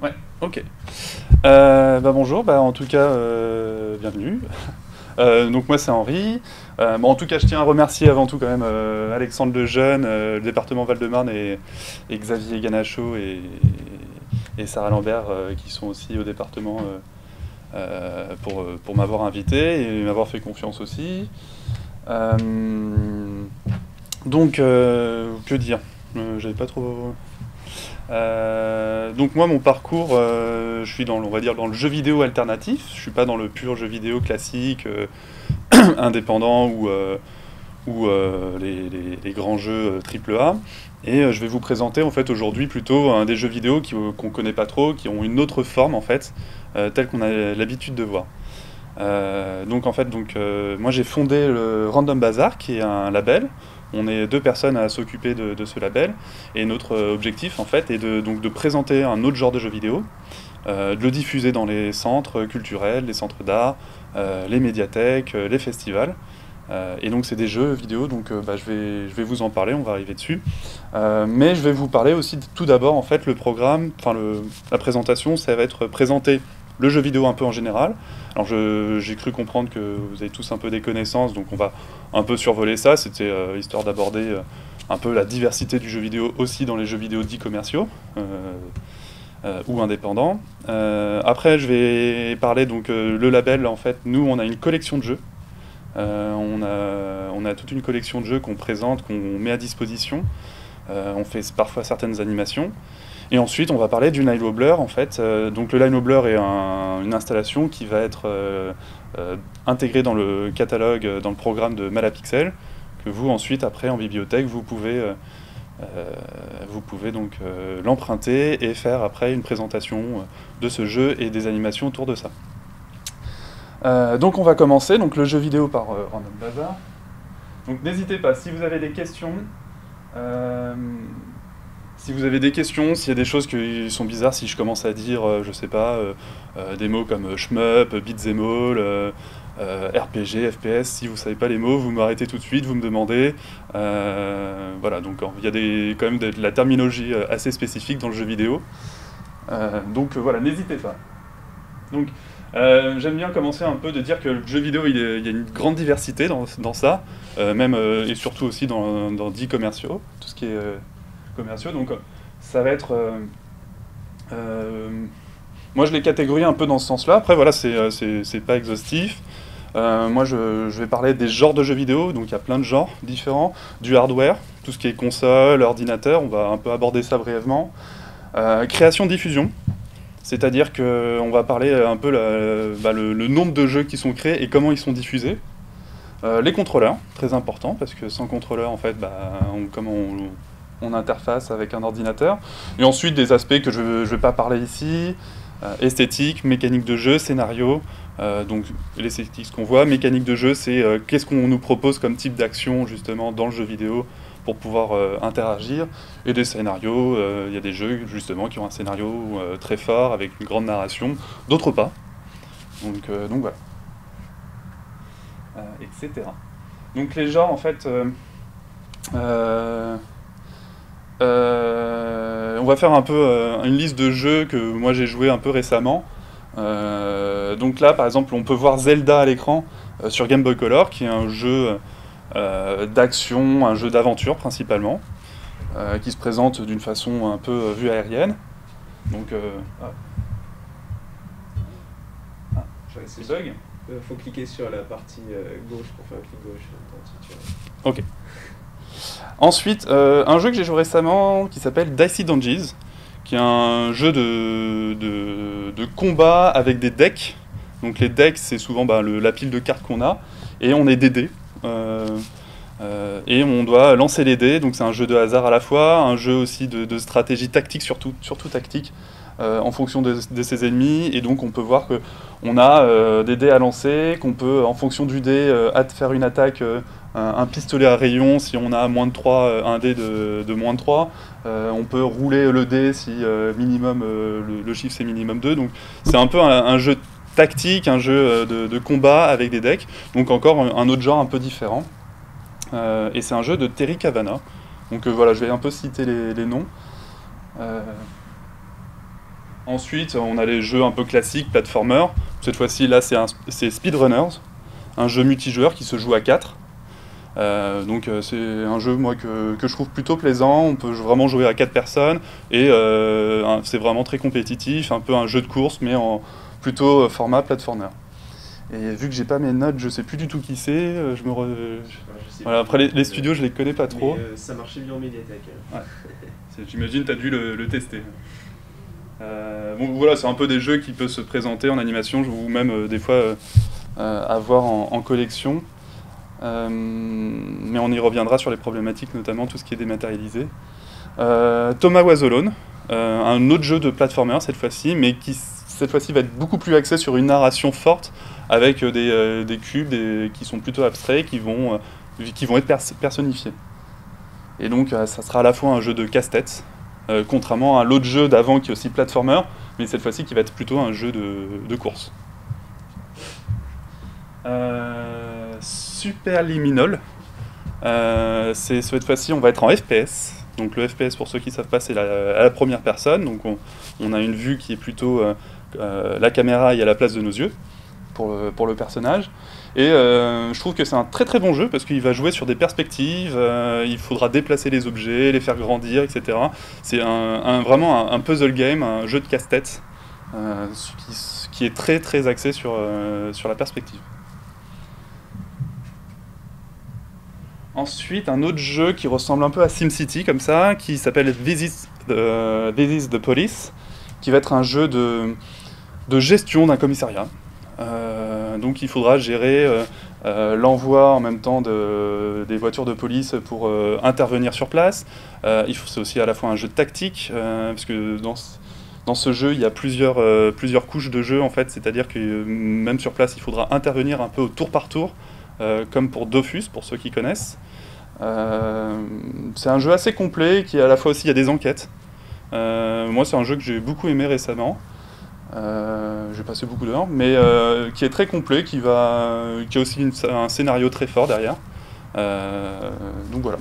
Ouais, ok. Bonjour, en tout cas, bienvenue. Donc moi c'est Henri. En tout cas, je tiens à remercier avant tout quand même Alexandre Lejeune, le département Val-de-Marne et Xavier Ganacho et Sarah Lambert qui sont aussi au département pour m'avoir invité et m'avoir fait confiance aussi. Euh, que dire? J'avais pas trop. Donc moi mon parcours, je suis on va dire dans le jeu vidéo alternatif. Je suis pas dans le pur jeu vidéo classique, indépendant ou les grands jeux triple A. Et je vais vous présenter en fait aujourd'hui plutôt un des jeux vidéo qu'on connaît pas trop, qui ont une autre forme en fait, telle qu'on a l'habitude de voir. Moi j'ai fondé le Random Bazaar, qui est un label. On est deux personnes à s'occuper de ce label, et notre objectif en fait est de présenter un autre genre de jeu vidéo, de le diffuser dans les centres culturels, les centres d'art, les médiathèques, les festivals. Et donc c'est des jeux vidéo, je vais vous en parler, on va arriver dessus. Mais je vais vous parler aussi tout d'abord en fait le programme, la présentation, ça va être présenter le jeu vidéo un peu en général. Alors j'ai cru comprendre que vous avez tous un peu des connaissances, donc on va un peu survoler ça, c'était histoire d'aborder un peu la diversité du jeu vidéo aussi dans les jeux vidéo dits commerciaux ou indépendants. Après je vais parler le label, en fait, nous on a une collection de jeux. On a toute une collection de jeux qu'on présente, qu'on met à disposition. On fait parfois certaines animations. Et ensuite, on va parler du Line Wobbler, en fait. Donc le Line Wobbler est une installation qui va être intégrée dans le catalogue, dans le programme de Malapixel, que vous, ensuite, après, en bibliothèque, vous pouvez l'emprunter et faire après une présentation de ce jeu et des animations autour de ça. Donc on va commencer le jeu vidéo par Random Bazaar. Donc n'hésitez pas, si vous avez des questions, s'il y a des choses qui sont bizarres, si je commence à dire, je sais pas, des mots comme shmup, beat'em all, RPG, FPS, si vous savez pas les mots, vous m'arrêtez tout de suite, vous me demandez. Voilà, donc il y a quand même de la terminologie assez spécifique dans le jeu vidéo. Voilà, n'hésitez pas. Donc, j'aime bien commencer un peu de dire que le jeu vidéo, il y a une grande diversité dans ça, même et surtout aussi dans dits commerciaux, tout ce qui est commerciaux. Donc, ça va être. Moi, je les catégorise un peu dans ce sens-là. Après, voilà, c'est pas exhaustif. Moi, je vais parler des genres de jeux vidéo. Donc, il y a plein de genres différents. Du hardware, tout ce qui est console, ordinateur. On va un peu aborder ça brièvement. Création-diffusion. C'est-à-dire qu'on va parler un peu le nombre de jeux qui sont créés et comment ils sont diffusés. Les contrôleurs, très important, parce que sans contrôleur, en fait, on interface avec un ordinateur. Et ensuite, des aspects que je ne vais pas parler ici, esthétique, mécanique de jeu, scénario. Donc, l'esthétique, ce qu'on voit, mécanique de jeu, c'est qu'est-ce qu'on nous propose comme type d'action, justement, dans le jeu vidéo, pour pouvoir interagir, et des scénarios. Il y a des jeux justement qui ont un scénario très fort avec une grande narration, d'autres pas. Donc voilà, etc. Donc les genres en fait, on va faire un peu une liste de jeux que moi j'ai joué un peu récemment. Donc là par exemple on peut voir Zelda à l'écran sur Game Boy Color, qui est un jeu d'action, un jeu d'aventure principalement, qui se présente d'une façon un peu vue aérienne. Donc, c'est bug. Faut cliquer sur la partie gauche pour faire un clic gauche. Ok. Ensuite, un jeu que j'ai joué récemment qui s'appelle Dicey Donkeys, qui est un jeu de combat avec des decks. Donc les decks, c'est souvent la pile de cartes qu'on a, et on est des dés. Et on doit lancer les dés, donc c'est un jeu de hasard à la fois, un jeu aussi de stratégie tactique, surtout tactique, en fonction de ses ennemis, et donc on peut voir qu'on a des dés à lancer, qu'on peut, en fonction du dé, faire une attaque, un pistolet à rayon si on a moins de 3, un dé de moins de 3, on peut rouler le dé si minimum, le chiffre c'est minimum 2, donc c'est un peu un jeu tactique, un jeu de combat avec des decks, donc encore un autre genre un peu différent. Et c'est un jeu de Terry Cavanagh. Donc voilà, je vais un peu citer les noms. Ensuite, on a les jeux un peu classiques, platformer. Cette fois-ci, là, c'est Speedrunners, un jeu multijoueur qui se joue à 4. Donc c'est un jeu moi que je trouve plutôt plaisant, on peut vraiment jouer à 4 personnes et c'est vraiment très compétitif, un peu un jeu de course mais en plutôt format platformer. Et vu que j'ai pas mes notes, je sais plus du tout qui c'est, voilà, après les studios je les connais pas trop. Mais, ça marchait bien en médiathèque. Ouais. J'imagine tu as dû le tester. Bon voilà, c'est un peu des jeux qui peuvent se présenter en animation ou même des fois avoir en collection. Mais on y reviendra sur les problématiques, notamment tout ce qui est dématérialisé. Thomas Was Alone, un autre jeu de platformer cette fois-ci, mais qui cette fois-ci va être beaucoup plus axé sur une narration forte, avec des cubes qui sont plutôt abstraits, qui vont être personnifiés. Et donc ça sera à la fois un jeu de casse-tête, contrairement à l'autre jeu d'avant qui est aussi platformer, mais cette fois-ci qui va être plutôt un jeu de course. Superliminal, cette fois-ci on va être en FPS. Donc le FPS, pour ceux qui ne savent pas, c'est à la première personne. Donc on a une vue qui est plutôt la caméra est à la place de nos yeux pour le personnage. Et je trouve que c'est un très très bon jeu parce qu'il va jouer sur des perspectives, il faudra déplacer les objets, les faire grandir, etc. C'est vraiment un puzzle game, un jeu de casse-tête qui est très très axé sur la perspective. Ensuite, un autre jeu qui ressemble un peu à SimCity, comme ça, qui s'appelle This is the Police, qui va être un jeu de gestion d'un commissariat. Donc il faudra gérer l'envoi en même temps des voitures de police pour intervenir sur place. C'est aussi à la fois un jeu de tactique, parce que dans ce jeu, il y a plusieurs couches de jeu, en fait, c'est-à-dire que même sur place, il faudra intervenir un peu au tour par tour, comme pour Dofus, pour ceux qui connaissent. C'est un jeu assez complet, qui à la fois aussi, il y a des enquêtes. Moi, c'est un jeu que j'ai beaucoup aimé récemment. J'ai passé beaucoup d'heures, mais qui est très complet, qui a aussi un scénario très fort derrière. Donc voilà.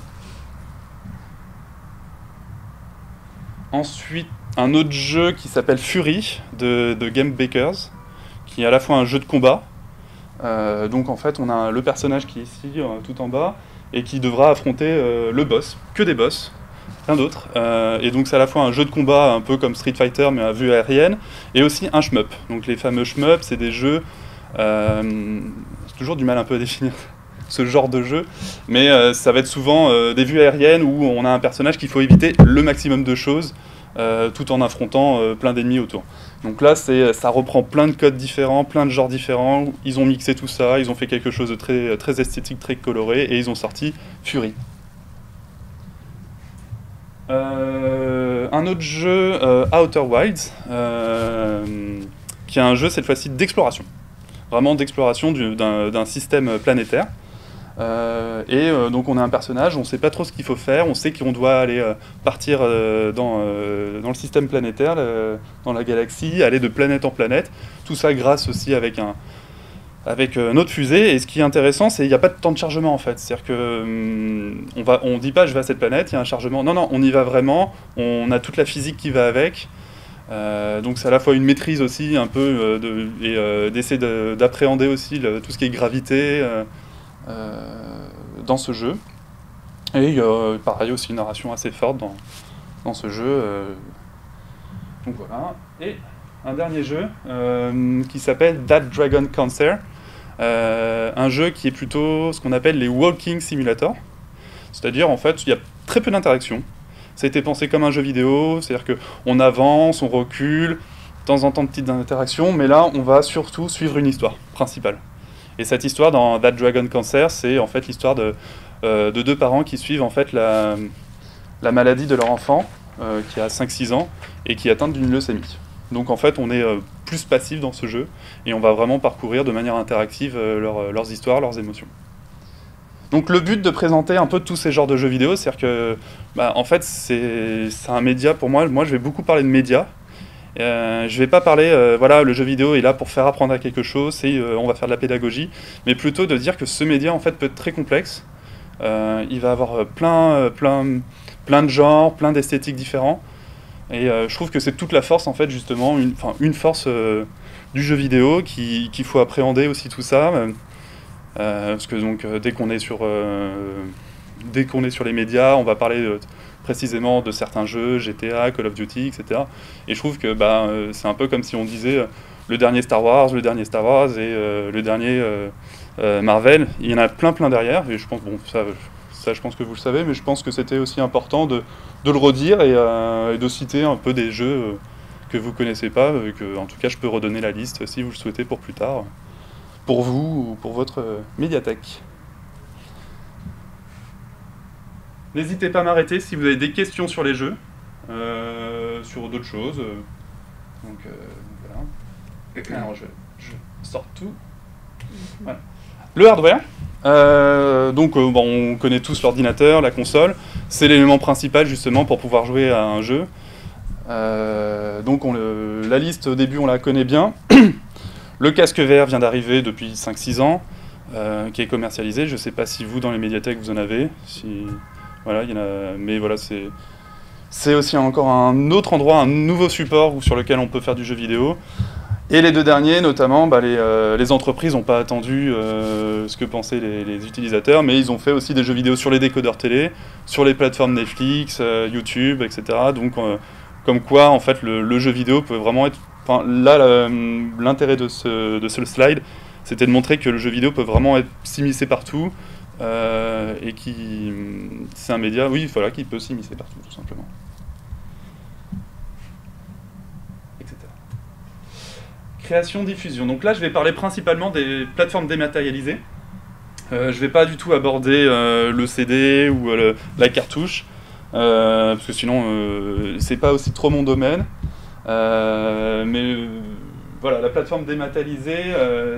Ensuite, un autre jeu qui s'appelle Fury de Game Bakers, qui est à la fois un jeu de combat. Donc en fait, on a le personnage qui est ici, tout en bas, et qui devra affronter le boss, que des boss. Plein d'autres, et donc c'est à la fois un jeu de combat un peu comme Street Fighter mais à vue aérienne, et aussi un shmup. Donc les fameux shmup, c'est des jeux, c'est toujours du mal un peu à définir ce genre de jeu, mais ça va être souvent des vues aériennes où on a un personnage qu'il faut éviter le maximum de choses tout en affrontant plein d'ennemis autour. Donc là ça reprend plein de codes différents, plein de genres différents, ils ont mixé tout ça, ils ont fait quelque chose de très, très esthétique, très coloré, et ils ont sorti Fury. Un autre jeu, Outer Wilds, qui est un jeu cette fois-ci d'exploration, vraiment d'exploration d'un système planétaire. Donc on a un personnage, on ne sait pas trop ce qu'il faut faire, on sait qu'on doit aller partir dans le système planétaire, dans la galaxie, aller de planète en planète, tout ça grâce aussi avec notre fusée. Et ce qui est intéressant, c'est qu'il n'y a pas de temps de chargement en fait. C'est-à-dire que on dit pas je vais à cette planète, il y a un chargement. Non, on y va vraiment, on a toute la physique qui va avec. Donc c'est à la fois une maîtrise aussi un peu d'essayer d'appréhender aussi tout ce qui est gravité dans ce jeu. Et pareil aussi une narration assez forte dans ce jeu. Donc voilà. Et un dernier jeu qui s'appelle That Dragon Cancer, un jeu qui est plutôt ce qu'on appelle les walking simulator, c'est-à-dire en fait il y a très peu d'interactions. Ça a été pensé comme un jeu vidéo, c'est-à-dire qu'on avance, on recule, de temps en temps de petites interactions, mais là on va surtout suivre une histoire principale. Et cette histoire dans That Dragon Cancer, c'est en fait l'histoire de deux parents qui suivent en fait la maladie de leur enfant qui a 5-6 ans et qui est atteinte d'une leucémie. Donc en fait on est plus passif dans ce jeu et on va vraiment parcourir de manière interactive leurs histoires, leurs émotions. Donc le but de présenter un peu tous ces genres de jeux vidéo, c'est-à-dire que en fait c'est un média pour moi je vais beaucoup parler de médias. Je vais pas parler, voilà, le jeu vidéo est là pour faire apprendre à quelque chose, on va faire de la pédagogie, mais plutôt de dire que ce média en fait peut être très complexe. Il va avoir plein de genres, plein d'esthétiques différents. Et je trouve que c'est toute la force, en fait, justement, une force du jeu vidéo qu'il faut appréhender aussi tout ça. Parce que donc, dès qu'on est sur les médias, on va parler précisément de certains jeux, GTA, Call of Duty, etc. Et je trouve que c'est un peu comme si on disait le dernier Star Wars et le dernier Marvel. Il y en a plein derrière, et je pense, bon, ça je pense que vous le savez, mais je pense que c'était aussi important de le redire et de citer un peu des jeux que vous connaissez pas, que en tout cas je peux redonner la liste si vous le souhaitez pour plus tard, pour vous ou pour votre médiathèque. N'hésitez pas à m'arrêter si vous avez des questions sur les jeux, sur d'autres choses. Donc voilà. Alors je sors tout. Voilà. Le hardware. On connaît tous l'ordinateur, la console. C'est l'élément principal justement pour pouvoir jouer à un jeu. La liste au début on la connaît bien. Le casque VR vient d'arriver depuis 5-6 ans, qui est commercialisé. Je ne sais pas si vous dans les médiathèques vous en avez. Voilà, il y en a, mais voilà, c'est aussi encore un autre endroit, un nouveau support sur lequel on peut faire du jeu vidéo. Et les deux derniers, notamment, les entreprises n'ont pas attendu ce que pensaient les utilisateurs, mais ils ont fait aussi des jeux vidéo sur les décodeurs télé, sur les plateformes Netflix, YouTube, etc. Donc, comme quoi, en fait, le jeu vidéo peut vraiment être... Enfin, là, l'intérêt de ce slide, c'était de montrer que le jeu vidéo peut vraiment s'immiscer partout, et c'est un média, oui, voilà, qui peut s'immiscer partout, tout simplement. Création, diffusion. Donc là, je vais parler principalement des plateformes dématérialisées. Je ne vais pas du tout aborder le CD ou la cartouche, parce que sinon, c'est pas aussi trop mon domaine. Mais voilà, la plateforme dématérialisée,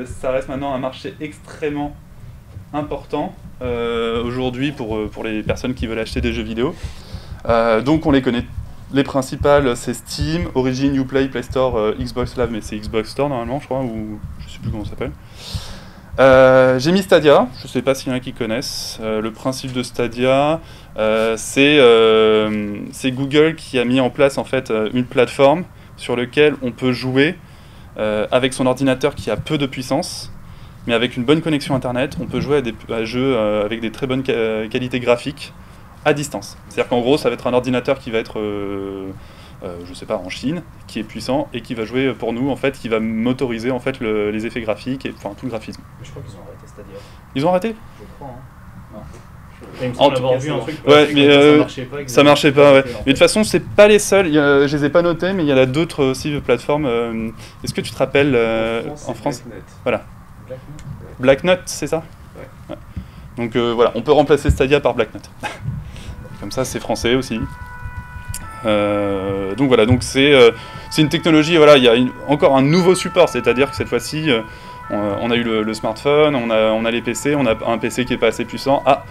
ça reste maintenant un marché extrêmement important aujourd'hui pour les personnes qui veulent acheter des jeux vidéo. Donc on les connaît. Les principales, c'est Steam, Origin, Uplay, Play Store, Xbox Live, mais c'est Xbox Store normalement, je crois, ou je sais plus comment ça s'appelle. J'ai mis Stadia, je ne sais pas s'il y en a qui connaissent. Le principe de Stadia, c'est Google qui a mis en place en fait une plateforme sur laquelle on peut jouer avec son ordinateur qui a peu de puissance, mais avec une bonne connexion internet, on peut jouer à des jeux avec des très bonnes qualités graphiques à distance. C'est-à-dire qu'en gros, ça va être un ordinateur qui va être, je sais pas, en Chine, qui est puissant et qui va jouer pour nous, en fait, qui va motoriser en fait les effets graphiques et enfin tout le graphisme. Mais je crois qu'ils ont arrêté Stadia. Ils ont arrêté ? Je crois. Hein. Il me semble avoir vu un truc. Ouais, mais ça marchait pas. Ouais. Mais de toute façon, c'est pas les seuls. Je les ai pas notés, mais il y en a d'autres aussi plateformes. Est-ce que tu te rappelles en France Voilà. Black Note, c'est ça ? Ouais. Donc voilà, on peut remplacer Stadia par Black Note. Comme ça, c'est français aussi. Donc voilà, donc c'est une technologie. Voilà, il y a encore un nouveau support, c'est-à-dire que cette fois-ci, on a eu le smartphone, on a les PC, on a un PC qui est pas assez puissant. Ah,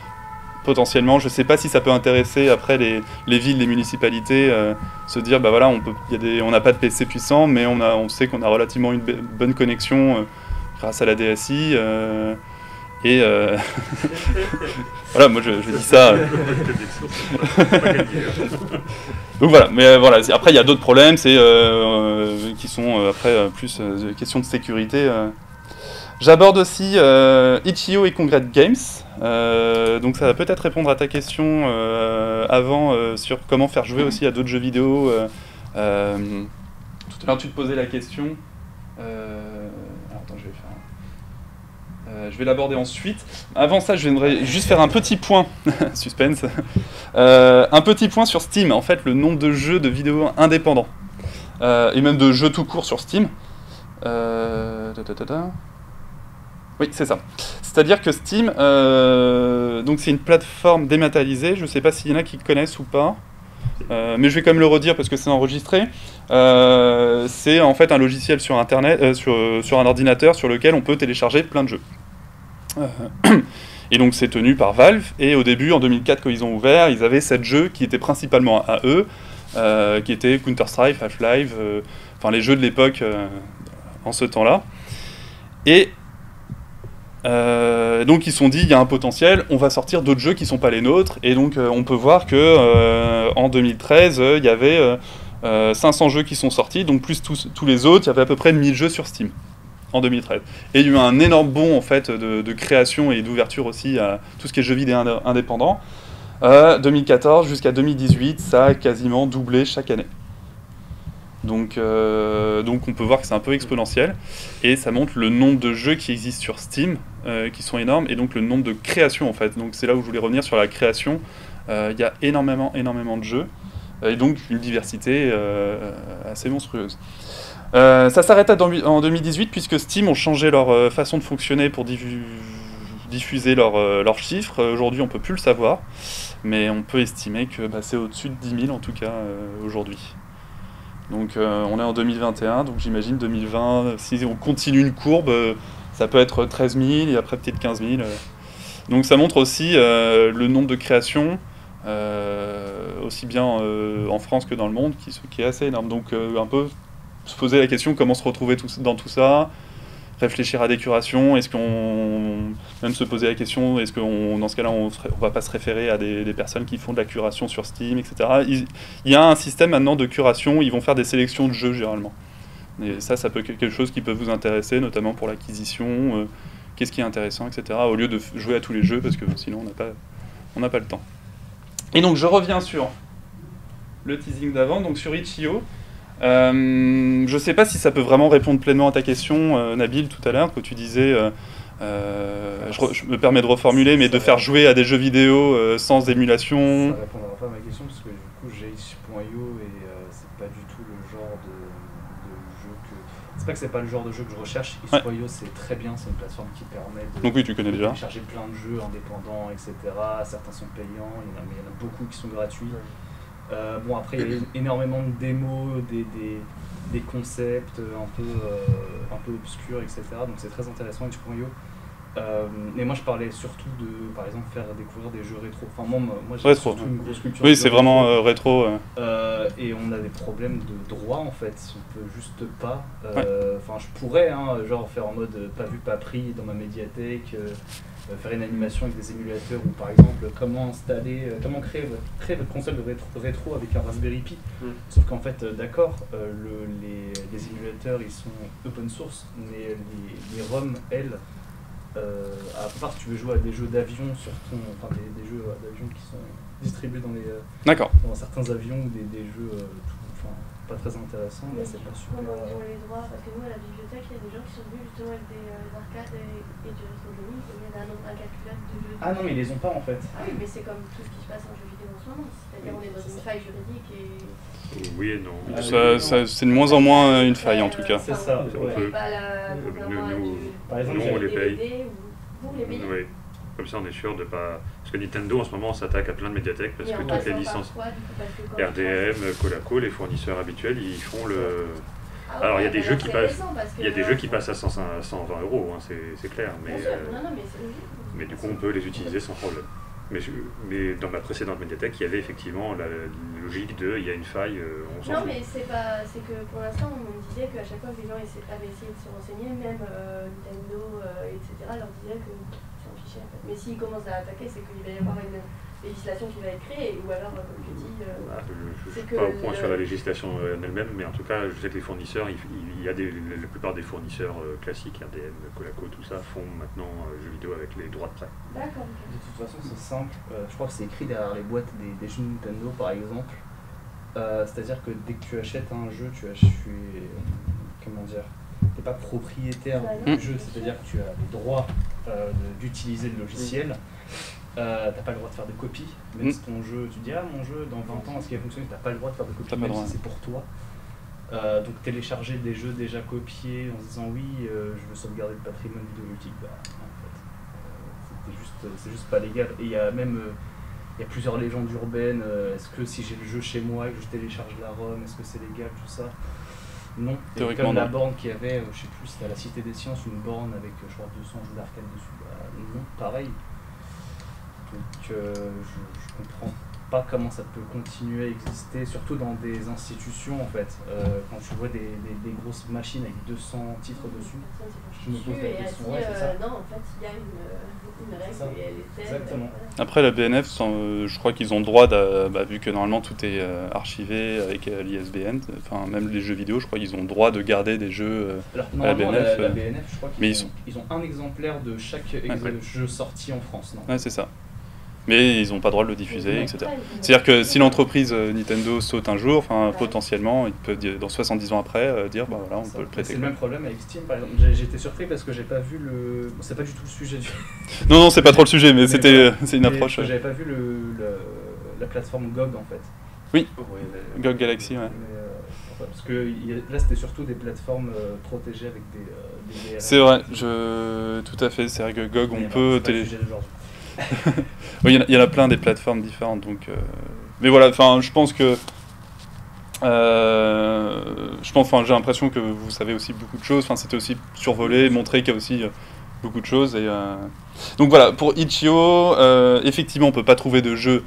potentiellement, je sais pas si ça peut intéresser après les villes, les municipalités, se dire bah voilà, on n'a pas de PC puissant, mais on sait qu'on a relativement une bonne connexion grâce à la DSI. Et voilà, moi je dis ça. Donc voilà, mais voilà. Après il y a d'autres problèmes, qui sont après plus questions de sécurité. J'aborde aussi Itch.io et Congress Games. Donc ça va peut-être répondre à ta question avant sur comment faire jouer aussi à d'autres jeux vidéo. Tout à l'heure tu te posais la question. Alors attends, je vais l'aborder ensuite. Avant ça, je voudrais juste faire un petit point, suspense, un petit point sur Steam, en fait, le nombre de jeux de vidéos indépendants, et même de jeux tout court sur Steam. Oui, c'est ça. C'est-à-dire que Steam, donc c'est une plateforme dématérialisée, je ne sais pas s'il y en a qui connaissent ou pas, mais je vais quand même le redire parce que c'est enregistré. C'est en fait un logiciel sur Internet, sur un ordinateur sur lequel on peut télécharger plein de jeux. Et donc c'est tenu par Valve, et au début, en 2004, quand ils ont ouvert, ils avaient 7 jeux qui étaient principalement à eux, qui étaient Counter-Strike, Half-Life, enfin les jeux de l'époque en ce temps-là. Et donc ils se sont dit, il y a un potentiel, on va sortir d'autres jeux qui ne sont pas les nôtres, et donc on peut voir que en 2013, il y avait 500 jeux qui sont sortis, donc plus tous les autres, il y avait à peu près 1000 jeux sur Steam en 2013. Et il y a eu un énorme bond en fait, de création et d'ouverture aussi à tout ce qui est jeux vidéo indépendants. 2014 jusqu'à 2018, ça a quasiment doublé chaque année. Donc on peut voir que c'est un peu exponentiel, et ça montre le nombre de jeux qui existent sur Steam, qui sont énormes, et donc le nombre de créations en fait. Donc c'est là où je voulais revenir sur la création. Il y a énormément de jeux, et donc une diversité assez monstrueuse. Ça s'arrête en 2018 puisque Steam ont changé leur façon de fonctionner pour diffuser leurs chiffres. Aujourd'hui on peut plus le savoir, mais on peut estimer que c'est au-dessus de 10 000 en tout cas aujourd'hui. Donc on est en 2021, donc j'imagine 2020, si on continue une courbe, ça peut être 13 000 et après peut-être 15 000. Donc ça montre aussi le nombre de créations, aussi bien en France que dans le monde, qui est assez énorme. Donc un peu se poser la question comment se retrouver dans tout ça, réfléchir à des curations, même se poser la question, est-ce qu'on, dans ce cas-là, on va pas se référer à des personnes qui font de la curation sur Steam, etc. Il y a un système maintenant de curation, ils vont faire des sélections de jeux généralement. Et ça peut être quelque chose qui peut vous intéresser, notamment pour l'acquisition, qu'est-ce qui est intéressant, etc. Au lieu de jouer à tous les jeux, parce que sinon on n'a pas le temps. Et donc je reviens sur le teasing d'avant, donc sur Itch.io. Je sais pas si ça peut vraiment répondre pleinement à ta question, Nabil, tout à l'heure, que tu disais, je me permets de reformuler, mais de faire jouer à des jeux vidéo sans émulation. Ça répondra pas à ma question, parce que du coup j'ai Itch.io et c'est pas du tout le genre de jeu que... C'est pas que c'est pas le genre de jeu que je recherche, Itch.io c'est très bien, c'est une plateforme qui permet de... Donc oui, tu connais déjà. Télécharger plein de jeux indépendants, etc. Certains sont payants, mais il y en a beaucoup qui sont gratuits. Bon, après, il y a énormément de démos, des concepts un peu obscurs, etc. Donc c'est très intéressant, Itch.io. Mais moi, je parlais surtout de, par exemple, faire découvrir des jeux rétro. Enfin, moi j'ai surtout une grosse culture. Oui, c'est vraiment rétro. Et on a des problèmes de droit, en fait. On peut juste pas... Enfin, je pourrais, genre, faire en mode pas vu, pas pris dans ma médiathèque, faire une animation avec des émulateurs, ou par exemple comment créer votre console de rétro avec un Raspberry Pi. Sauf qu'en fait, d'accord, les émulateurs ils sont open source, mais les ROM, elles, à part si tu veux jouer à des jeux d'avion sur enfin des jeux d'avion qui sont distribués dans certains avions, ou des jeux pas très intéressants, mais c'est pas super. Comment ils ont les droits, parce que nous à la bibliothèque il y a des gens qui sont venus justement avec des arcades et du rétro gaming, il y en a un calculateur de jeux. Ah non, mais ils les ont pas en fait. Ah oui, mais c'est comme tout ce qui se passe en jeu vidéo en ce moment, c'est-à-dire on est dans une faille juridique et... Oui et non. C'est de moins en moins une faille en tout cas. C'est ça. Par exemple, nous on les paye. Vous les payez. Oui. Comme ça on est sûr de pas... Parce que Nintendo en ce moment s'attaque à plein de médiathèques parce que toutes les licences RDM, Colaco, les fournisseurs habituels, ils font le... Alors il y a des jeux qui passent à 120 €, c'est clair, mais du coup on peut les utiliser sans problème. Mais dans ma précédente médiathèque, il y avait effectivement la logique il y a une faille, on s'en fout. Non, mais c'est que pour l'instant, on me disait qu'à chaque fois que les gens avaient essayé de se renseigner, même Nintendo, etc., leur disait que s'en fichait en fait. Mais s'ils commencent à attaquer, c'est qu'il va y avoir une législation qui va être créée, ou alors, comme je dis... je ne suis pas au point sur la législation en elle-même, mais en tout cas, je sais que les fournisseurs, la plupart des fournisseurs classiques, RDM, Colaco, tout ça, font maintenant jeux vidéo avec les droits de prêt. D'accord. De toute façon, c'est simple. Je crois que c'est écrit derrière les boîtes des jeux Nintendo, par exemple. C'est-à-dire que dès que tu achètes un jeu, comment dire, t'es pas propriétaire du jeu, c'est-à-dire que tu as les droits d'utiliser le logiciel. T'as pas le droit de faire de copies, même si ton jeu, tu dis mon jeu dans 20 ans est-ce qu'il va fonctionner, t'as pas le droit de faire de copies, même si c'est pour toi. Donc télécharger des jeux déjà copiés en se disant oui, je veux sauvegarder le patrimoine vidéoludique, en fait, c'est juste pas légal. Et il y a plusieurs légendes urbaines, est-ce que si j'ai le jeu chez moi et que je télécharge la ROM, est-ce que c'est légal, tout ça? Non. Comme la borne qu'il y avait, je sais plus, c'était à la Cité des Sciences, une borne avec je crois 200 jeux d'arcade dessus, non, pareil. Donc je comprends pas comment ça peut continuer à exister, surtout dans des institutions en fait. Quand tu vois des grosses machines avec 200 titres dessus, je me pose la question. Ouais, c'est ça. Non, en fait, il y a une règle et elle est telle. Exactement. Après, la BNF, je crois qu'ils ont le droit, vu que normalement tout est archivé avec l'ISBN, enfin même les jeux vidéo, je crois qu'ils ont le droit de garder des jeux Alors, à la BNF. La BNF, je crois qu'ils ont un exemplaire de chaque jeu sorti en France, non? Ouais, c'est ça. Mais ils n'ont pas le droit de le diffuser, etc. C'est-à-dire que si l'entreprise Nintendo saute un jour, potentiellement, ils peuvent, dans 70 ans après, dire, voilà, on peut le prêter. C'est le même problème avec Steam, par exemple. J'étais surpris parce que j'ai pas vu le... C'est pas du tout le sujet du... Non, c'est pas trop le sujet, mais c'est une approche. J'avais pas vu la plateforme GOG, en fait. Oui, GOG Galaxy, ouais. Parce que là, c'était surtout des plateformes protégées avec des DRM. C'est vrai, tout à fait, c'est vrai que GOG, on peut... Oui, il y en a plein des plateformes différentes, donc... Mais voilà, je pense que... j'ai l'impression que vous savez aussi beaucoup de choses, c'était aussi survolé, montrer qu'il y a aussi beaucoup de choses, et... Donc voilà, pour Itch.io, effectivement, on peut pas trouver de jeux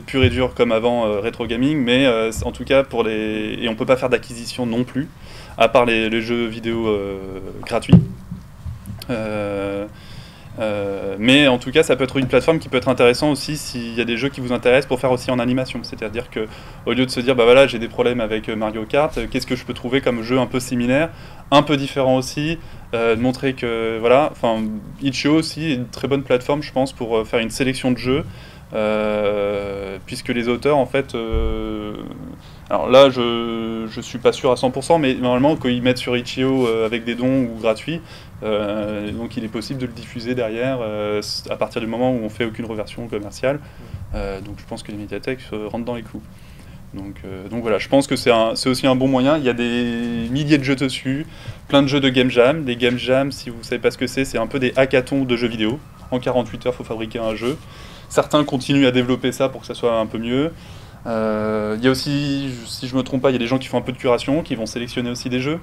pur et dur comme avant Retro Gaming, mais en tout cas, et on peut pas faire d'acquisition non plus, à part les jeux vidéo gratuits. Mais en tout cas, ça peut être une plateforme qui peut être intéressante aussi s'il y a des jeux qui vous intéressent pour faire aussi en animation. C'est-à-dire que au lieu de se dire, voilà, j'ai des problèmes avec Mario Kart, qu'est-ce que je peux trouver comme jeu un peu similaire, un peu différent aussi, de montrer que, voilà, Itch.io aussi est une très bonne plateforme, je pense, pour faire une sélection de jeux, puisque les auteurs, en fait, alors là, je suis pas sûr à 100%, mais normalement, quand ils mettent sur Itch.io avec des dons ou gratuits, donc il est possible de le diffuser derrière à partir du moment où on fait aucune reversion commerciale. Donc je pense que les médiathèques rentrent dans les clous. Donc voilà, je pense que c'est aussi un bon moyen. Il y a des milliers de jeux dessus, plein de jeux de game jam. Des game jam, si vous ne savez pas ce que c'est un peu des hackathons de jeux vidéo. En 48 heures, il faut fabriquer un jeu. Certains continuent à développer ça pour que ça soit un peu mieux. Il y a aussi, si je ne me trompe pas, il y a des gens qui font un peu de curation, qui vont sélectionner aussi des jeux.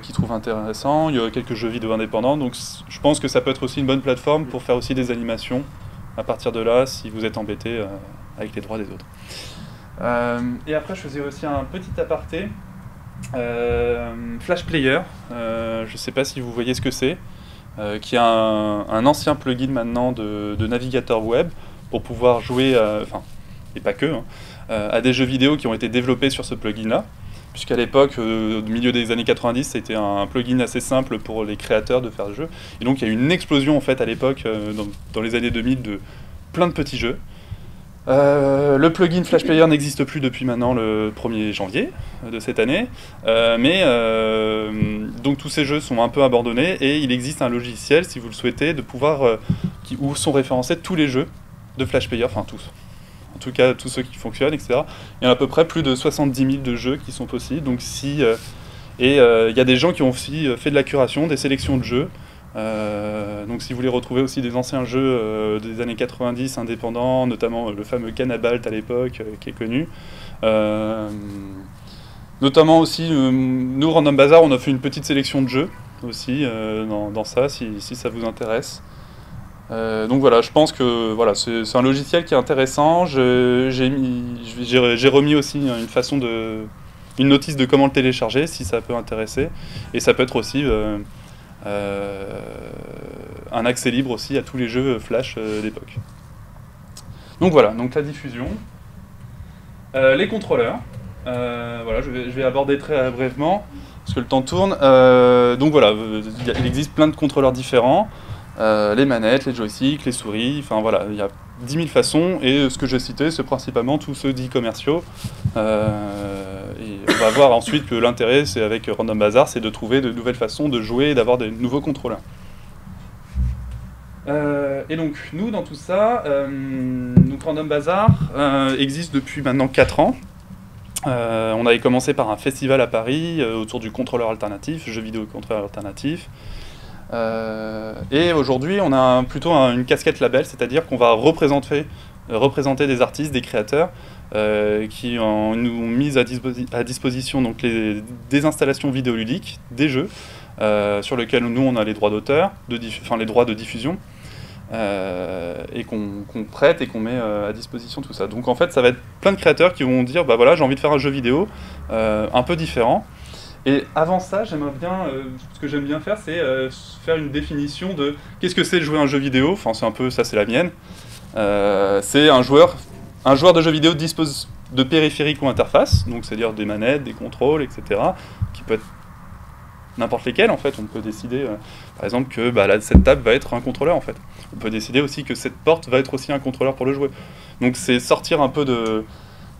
Qui trouvent intéressant. Il y a quelques jeux vidéo indépendants, donc je pense que ça peut être aussi une bonne plateforme pour faire aussi des animations à partir de là, si vous êtes embêté avec les droits des autres. Et après, je faisais aussi un petit aparté. Flash Player, je ne sais pas si vous voyez ce que c'est, qui est un ancien plugin maintenant de navigateur web pour pouvoir jouer, et pas que, à des jeux vidéo qui ont été développés sur ce plugin-là. Puisqu'à l'époque, au milieu des années 90, c'était un plugin assez simple pour les créateurs de faire des jeux. Et donc il y a eu une explosion en fait à l'époque, dans les années 2000, de plein de petits jeux. Le plugin Flash Player n'existe plus depuis maintenant le 1er janvier de cette année. Donc tous ces jeux sont un peu abandonnés et il existe un logiciel, si vous le souhaitez, de pouvoir où sont référencés tous les jeux de Flash Player, enfin tous. En tout cas, tous ceux qui fonctionnent, etc. Il y a à peu près plus de 70 000 de jeux qui sont possibles. Donc il y a des gens qui ont aussi fait de la curation, des sélections de jeux. Donc si vous voulez retrouver aussi des anciens jeux des années 90 indépendants, notamment le fameux Canabalt à l'époque, qui est connu. Notamment aussi, nous, Random Bazar, on a fait une petite sélection de jeux aussi dans ça, si ça vous intéresse. Donc voilà, je pense que voilà, c'est un logiciel qui est intéressant. J'ai remis aussi une notice de comment le télécharger, si ça peut intéresser. Et ça peut être aussi un accès libre aussi à tous les jeux Flash d'époque. Donc voilà, donc la diffusion. Les contrôleurs. Voilà, je vais aborder très brièvement, parce que le temps tourne. Donc voilà, il existe plein de contrôleurs différents. Les manettes, les joysticks, les souris, enfin voilà, il y a 10 000 façons, et ce que j'ai cité, c'est principalement tous ceux dits commerciaux. Et on va voir ensuite que l'intérêt, c'est avec Random Bazar, c'est de trouver de nouvelles façons de jouer et d'avoir de nouveaux contrôleurs. Et donc, nous, dans tout ça, donc Random Bazar existe depuis maintenant 4 ans. On avait commencé par un festival à Paris autour du contrôleur alternatif, jeux vidéo contrôleur alternatif. Et aujourd'hui, on a plutôt une casquette label, c'est-à-dire qu'on va représenter des artistes, des créateurs qui nous ont mis à disposition donc des installations vidéoludiques, des jeux sur lesquels nous on a les droits d'auteur, les droits de diffusion. et qu'on prête et qu'on met à disposition tout ça. Donc en fait, ça va être plein de créateurs qui vont dire, bah voilà, j'ai envie de faire un jeu vidéo un peu différent. Et avant ça, j'aimerais bien, ce que j'aime bien faire, c'est faire une définition de qu'est-ce que c'est de jouer à un jeu vidéo. Enfin, c'est un peu, ça c'est la mienne. C'est un joueur de jeu vidéo dispose de périphériques ou interfaces, donc c'est-à-dire des manettes, des contrôles, etc., qui peut être n'importe lesquels en fait. On peut décider, par exemple, que bah, là, cette table va être un contrôleur en fait. On peut décider aussi que cette porte va être aussi un contrôleur pour le jouer. Donc c'est sortir un peu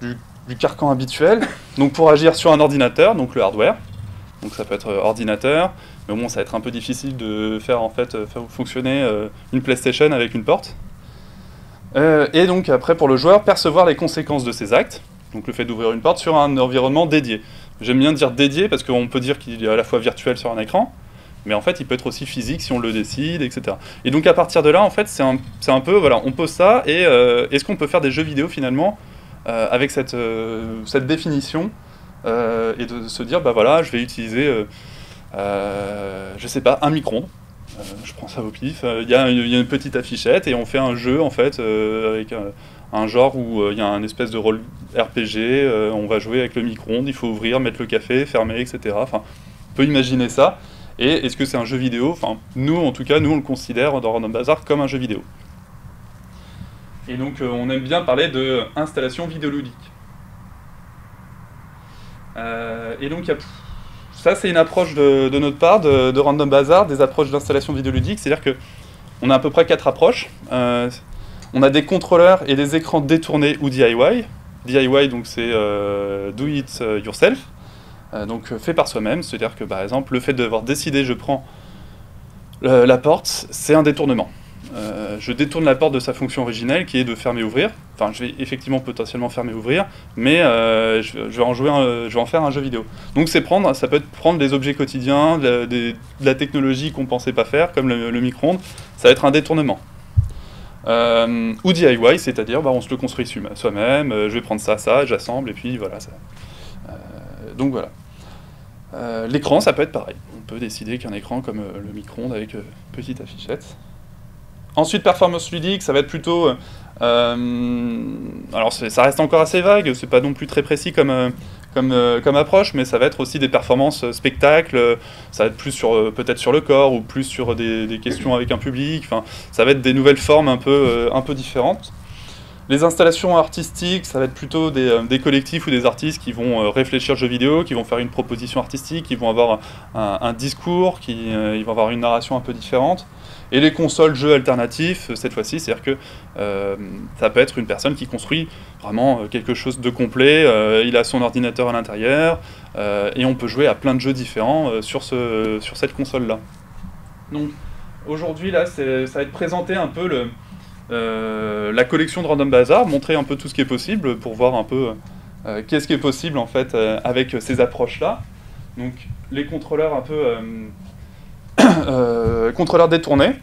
du carcan habituel. Donc pour agir sur un ordinateur, donc le hardware. Donc ça peut être ordinateur, mais bon, ça va être un peu difficile de faire en fait faire fonctionner une PlayStation avec une porte. Et donc après pour le joueur, percevoir les conséquences de ses actes. Donc le fait d'ouvrir une porte sur un environnement dédié. J'aime bien dire dédié parce qu'on peut dire qu'il est à la fois virtuel sur un écran, mais en fait il peut être aussi physique si on le décide, etc. Et donc à partir de là, en fait, c'est un peu, voilà, on pose ça, et est-ce qu'on peut faire des jeux vidéo finalement avec cette définition et de se dire, bah voilà, je vais utiliser, je sais pas, un micro-ondes. Je prends ça au pif. Il y a une petite affichette et on fait un jeu en fait avec un genre où il y a un espèce de rôle RPG. On va jouer avec le micro-ondes, il faut ouvrir, mettre le café, fermer, etc. Enfin, on peut imaginer ça. Et est-ce que c'est un jeu vidéo? Enfin, nous, en tout cas, nous on le considère dans Random Bazar comme un jeu vidéo. Et donc, on aime bien parler de installation vidéoludique. Et donc, ça, c'est une approche de notre part, de Random Bazar, des approches d'installation vidéoludique. C'est-à-dire qu'on a à peu près 4 approches. On a des contrôleurs et des écrans détournés ou DIY. DIY, donc c'est do it yourself, donc fait par soi-même. C'est-à-dire que, par exemple, le fait d'avoir décidé je prends la porte, c'est un détournement. Je détourne la porte de sa fonction originelle qui est de fermer-ouvrir. Enfin, je vais effectivement potentiellement fermer-ouvrir, mais je vais en faire un jeu vidéo. Donc ça peut être prendre des objets quotidiens, de la technologie qu'on ne pensait pas faire, comme le micro-ondes, ça va être un détournement. Ou DIY, c'est-à-dire on se le construit soi-même, je vais prendre ça, j'assemble, et puis voilà. Donc voilà. L'écran, ça peut être pareil. On peut décider qu'un écran comme le micro-ondes avec petite affichette. Ensuite, performance ludique, ça va être plutôt... alors ça reste encore assez vague, c'est pas non plus très précis comme approche, mais ça va être aussi des performances spectacles, ça va être plus peut-être sur le corps, ou plus sur des questions avec un public, enfin, ça va être des nouvelles formes un peu différentes. Les installations artistiques, ça va être plutôt des collectifs ou des artistes qui vont réfléchir jeux vidéo, qui vont faire une proposition artistique, qui vont avoir un discours, ils vont avoir une narration un peu différente. Et les consoles jeux alternatifs, cette fois-ci, c'est-à-dire que ça peut être une personne qui construit vraiment quelque chose de complet, il a son ordinateur à l'intérieur, et on peut jouer à plein de jeux différents sur cette console-là. Donc aujourd'hui, là, ça va être présenté un peu la collection de Random Bazar, montrer un peu tout ce qui est possible pour voir un peu qu'est-ce qui est possible en fait avec ces approches-là. Donc les contrôleurs un peu... contrôleur détourné.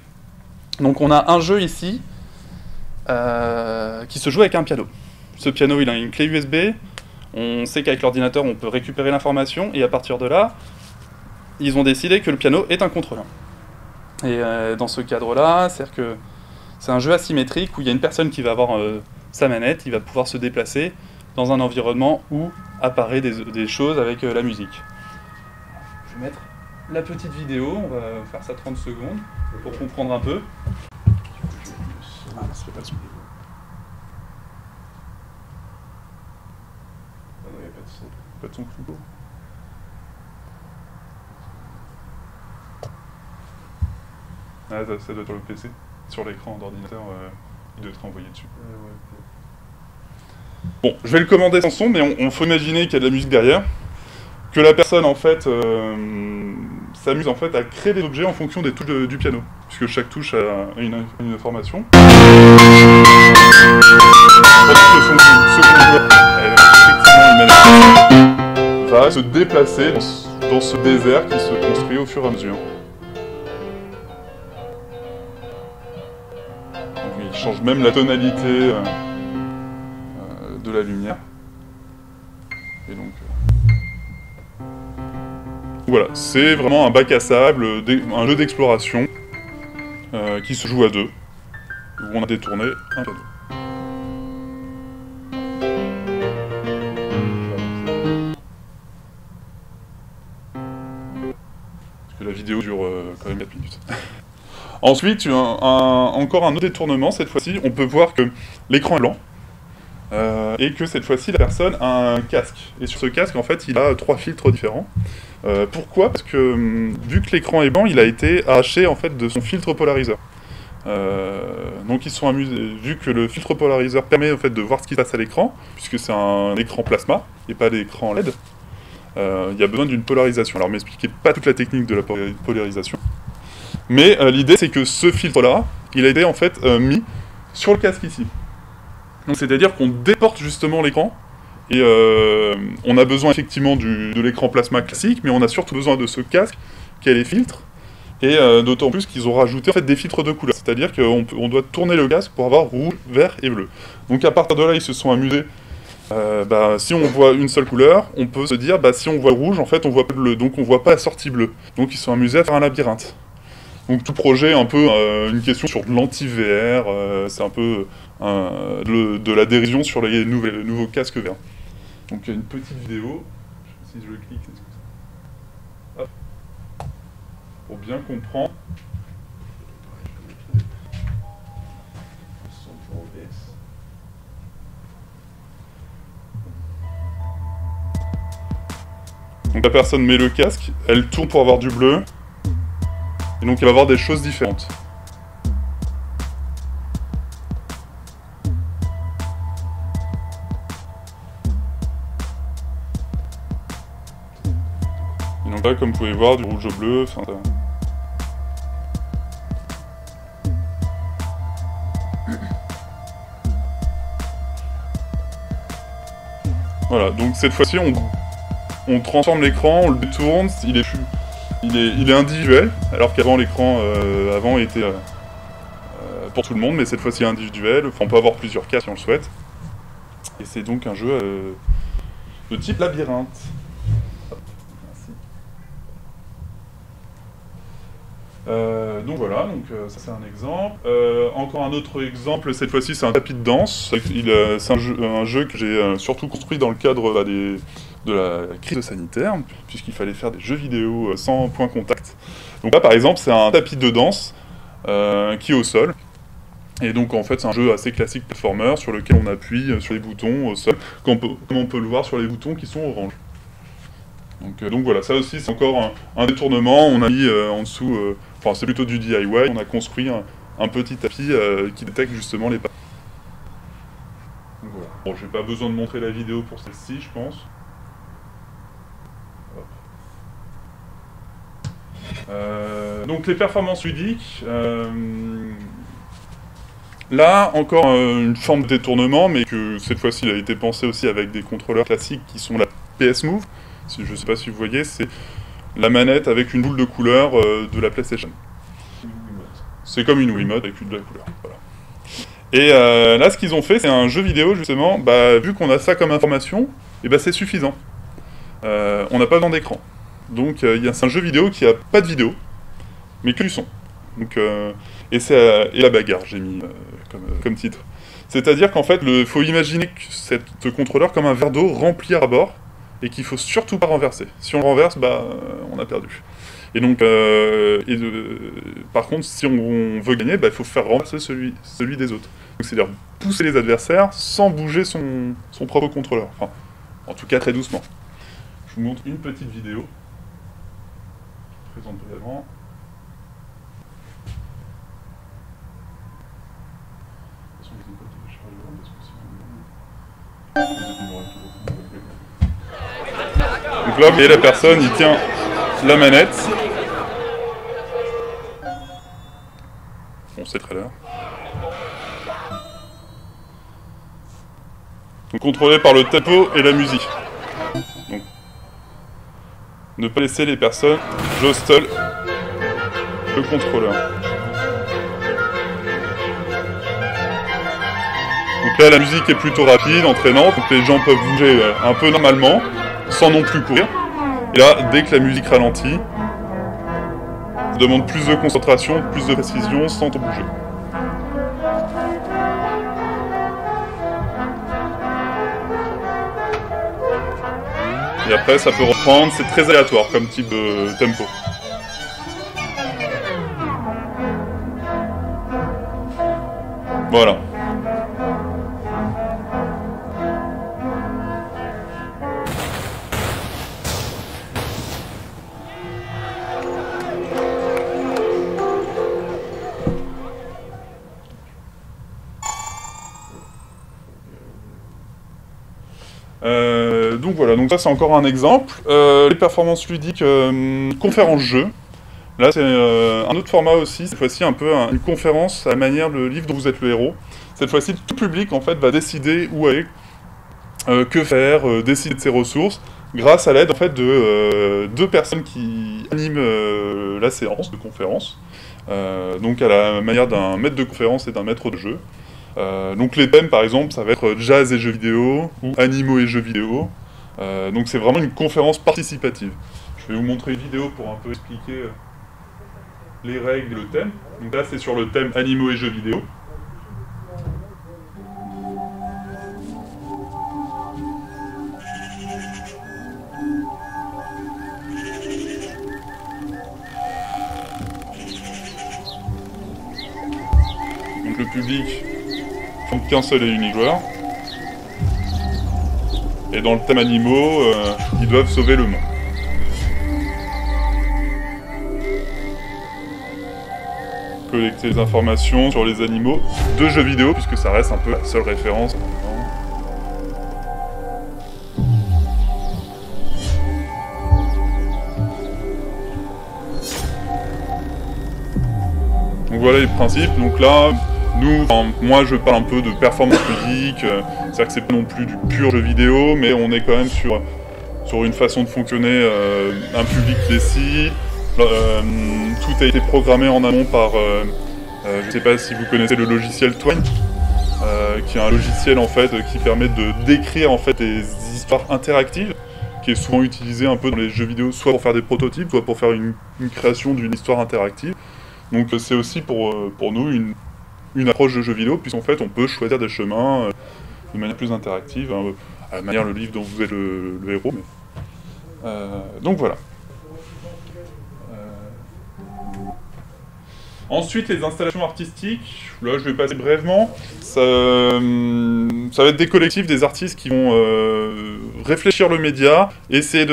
Donc on a un jeu ici qui se joue avec un piano. Ce piano, il a une clé USB. On sait qu'avec l'ordinateur, on peut récupérer l'information. Et à partir de là, ils ont décidé que le piano est un contrôleur. Et dans ce cadre-là, c'est-à-dire que c'est un jeu asymétrique où il y a une personne qui va avoir sa manette, il va pouvoir se déplacer dans un environnement où apparaît des choses avec la musique. Je vais mettre la petite vidéo, on va faire ça 30 secondes pour comprendre un peu. Ah, ça fait pas de son. Ah non, il n'y a pas de son tout court. Ah, ça doit être sur le PC. Sur l'écran d'ordinateur, il doit être envoyé dessus. Bon, je vais le commander sans son, mais on faut imaginer qu'il y a de la musique derrière. Que la personne, en fait, s'amuse en fait à créer des objets en fonction des touches du piano, puisque chaque touche a une information. Va se déplacer dans ce désert qui se construit au fur et à mesure. Donc, il change même la tonalité de la lumière. Et donc... Voilà, c'est vraiment un bac à sable, un jeu d'exploration qui se joue à deux. où on a détourné un piano. Parce que la vidéo dure quand même 4 minutes. Ensuite, encore un autre détournement, cette fois-ci, on peut voir que l'écran est blanc, et que cette fois-ci, la personne a un casque. Et sur ce casque, en fait, il a 3 filtres différents. Pourquoi? Parce que, vu que l'écran est blanc, il a été arraché, en fait, de son filtre polariseur. Donc ils sont amusés, vu que le filtre polariseur permet, en fait, de voir ce qui se passe à l'écran, puisque c'est un écran plasma, et pas l'écran LED, il y a besoin d'une polarisation. Alors, m'expliquez pas toute la technique de la polarisation. Mais l'idée, c'est que ce filtre-là, il a été en fait mis sur le casque ici. Donc c'est-à-dire qu'on déporte justement l'écran, et on a besoin effectivement de l'écran plasma classique, mais on a surtout besoin de ce casque qui a les filtres, et d'autant plus qu'ils ont rajouté en fait des filtres de couleur. C'est-à-dire qu'on doit tourner le casque pour avoir rouge, vert et bleu. Donc à partir de là, ils se sont amusés. Si on voit une seule couleur, on peut se dire, si on voit le rouge, en fait on voit pas le bleu, donc on voit pas la sortie bleue. Donc ils sont amusés à faire un labyrinthe. Donc tout projet, un peu une question sur l'anti-VR, c'est un peu de la dérision sur les nouveaux casques verts. Donc il y a une petite vidéo, si je le clique, est-ce que ça... Hop. Pour bien comprendre. Donc la personne met le casque, elle tourne pour avoir du bleu, et donc elle va avoir des choses différentes. Et donc là, comme vous pouvez voir, du rouge au bleu, enfin ça... Voilà, donc cette fois-ci, on transforme l'écran, on le détourne, il est individuel, alors qu'avant l'écran était pour tout le monde, mais cette fois-ci individuel. Enfin, on peut avoir plusieurs cas si on le souhaite. Et c'est donc un jeu de type labyrinthe. Merci. Donc voilà, ça c'est un exemple. Encore un autre exemple, cette fois-ci c'est un tapis de danse. C'est un jeu que j'ai surtout construit dans le cadre de la crise sanitaire, puisqu'il fallait faire des jeux vidéo sans point contact. Donc là par exemple c'est un tapis de danse qui est au sol. Et donc en fait c'est un jeu assez classique platformer sur lequel on appuie sur les boutons au sol, comme on peut le voir sur les boutons qui sont orange. Donc voilà, ça aussi c'est encore un détournement, on a mis en dessous, enfin c'est plutôt du DIY, on a construit un petit tapis qui détecte justement les pas. Donc voilà. Bon, j'ai pas besoin de montrer la vidéo pour celle-ci, je pense. Donc les performances ludiques, là encore une forme de détournement, mais que cette fois-ci il a été pensé aussi avec des contrôleurs classiques qui sont la PS Move. Je ne sais pas si vous voyez, c'est la manette avec une boule de couleur de la PlayStation. C'est comme une Wiimote avec une de la couleur. Voilà. Et là, ce qu'ils ont fait, c'est un jeu vidéo, justement. Vu qu'on a ça comme information, c'est suffisant. On n'a pas besoin d'écran. Donc, c'est un jeu vidéo qui n'a pas de vidéo, mais que du son. Donc, et la bagarre, j'ai mis comme titre. C'est-à-dire qu'en fait, il faut imaginer ce contrôleur comme un verre d'eau rempli à bord, et qu'il faut surtout pas renverser. Si on le renverse, on a perdu. Et donc, par contre, si on veut gagner, il faut faire renverser celui des autres. C'est-à-dire pousser les adversaires sans bouger son propre contrôleur. Enfin, en tout cas, très doucement. Je vous montre une petite vidéo. Je présente brièvement. Donc là, vous voyez la personne, il tient la manette. Bon, c'est très là. Donc contrôlé par le tempo et la musique. Donc, ne pas laisser les personnes jostle le contrôleur. Donc là, la musique est plutôt rapide, entraînante, donc les gens peuvent bouger un peu normalement, sans non plus courir. Et là, dès que la musique ralentit, ça demande plus de concentration, plus de précision, sans bouger. Et après ça peut reprendre, c'est très aléatoire comme type de tempo. Voilà. Donc voilà, donc ça c'est encore un exemple. Les performances ludiques, conférence-jeu. Là c'est un autre format aussi, cette fois-ci un peu une conférence à la manière du livre dont vous êtes le héros. Cette fois-ci, tout public en fait va décider où aller, que faire, décider de ses ressources, grâce à l'aide en fait de deux personnes qui animent la séance de conférence. Donc à la manière d'un maître de conférence et d'un maître de jeu. Donc les thèmes par exemple ça va être jazz et jeux vidéo ou animaux et jeux vidéo. Donc c'est vraiment une conférence participative. Je vais vous montrer une vidéo pour un peu expliquer les règles et le thème. Donc là c'est sur le thème animaux et jeux vidéo. Donc le public forme qu'un seul et unique joueur. Et dans le thème animaux, ils doivent sauver le monde. Collecter des informations sur les animaux de jeux vidéo, puisque ça reste un peu la seule référence. Donc voilà les principes. Donc là, moi je parle un peu de performance ludique, c'est-à-dire que c'est pas non plus du pur jeu vidéo, mais on est quand même sur une façon de fonctionner, un public décide, tout a été programmé en amont par, je ne sais pas si vous connaissez le logiciel Twine, qui est un logiciel en fait qui permet de décrire en fait des histoires interactives, qui est souvent utilisé un peu dans les jeux vidéo, soit pour faire des prototypes, soit pour faire une création d'une histoire interactive. Donc c'est aussi pour nous une approche de jeu vidéo, puisqu'en fait on peut choisir des chemins de manière plus interactive, hein, à la manière le livre dont vous êtes le héros. Mais... donc voilà. Ensuite les installations artistiques, là je vais passer brièvement, ça va être des collectifs, des artistes qui vont réfléchir le média, essayer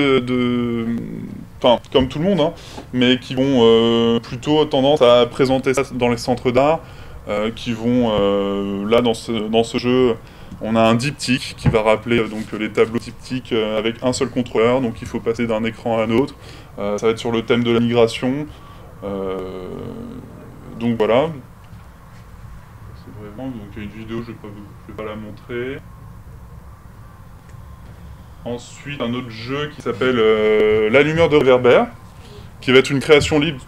enfin comme tout le monde, hein, mais qui vont plutôt tendance à présenter ça dans les centres d'art, qui vont, là dans ce jeu, on a un diptyque qui va rappeler donc les tableaux diptyques avec un seul contrôleur, donc il faut passer d'un écran à un autre. Ça va être sur le thème de la migration. Donc voilà. C'est vraiment, donc il y a une vidéo, je vais pas la montrer. Ensuite, un autre jeu qui s'appelle L'Allumeur de réverbère, qui va être une création libre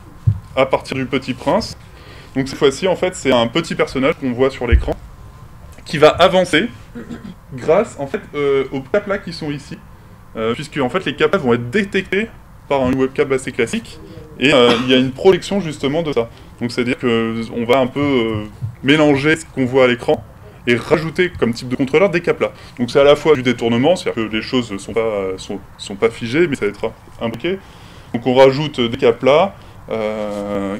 à partir du Petit Prince. Donc cette fois-ci, en fait, c'est un petit personnage qu'on voit sur l'écran, qui va avancer grâce, en fait, aux caplas qui sont ici, puisque en fait, les caplas vont être détectés par un webcam assez classique, et il y a une projection justement de ça. Donc c'est-à-dire qu'on va un peu mélanger ce qu'on voit à l'écran, et rajouter comme type de contrôleur des caplas. Donc c'est à la fois du détournement, c'est-à-dire que les choses ne sont pas figées, mais ça va être imbriqué. Donc on rajoute des caplas,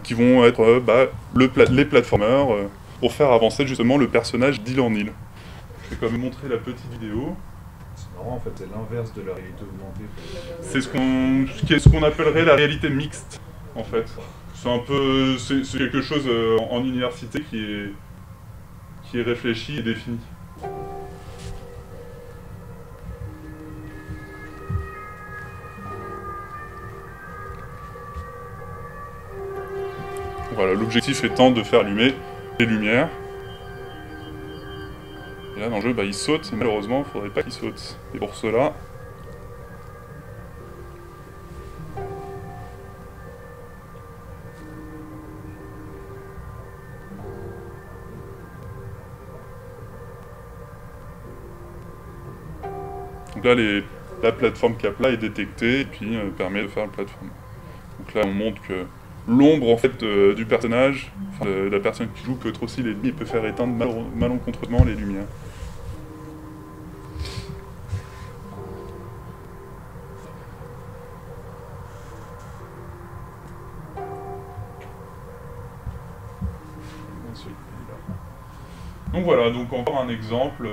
qui vont être les platformers pour faire avancer justement le personnage d'île en île. Je vais quand même montrer la petite vidéo. C'est marrant, en fait, c'est l'inverse de la réalité augmentée. C'est ce qu'on appellerait la réalité mixte, en fait. C'est un peu, c'est quelque chose en université qui est réfléchi et défini. Voilà, l'objectif étant de faire allumer les lumières. Et là, dans le jeu, il saute, et malheureusement, il ne faudrait pas qu'il saute. Et pour cela... Donc là, la plateforme Capla est détectée, et puis permet de faire la plateforme. Donc là, on montre que l'ombre en fait du personnage, de la personne qui joue, peut être aussi l'ennemi et peut faire éteindre malencontreusement les lumières. celui-là. Donc voilà, donc encore un exemple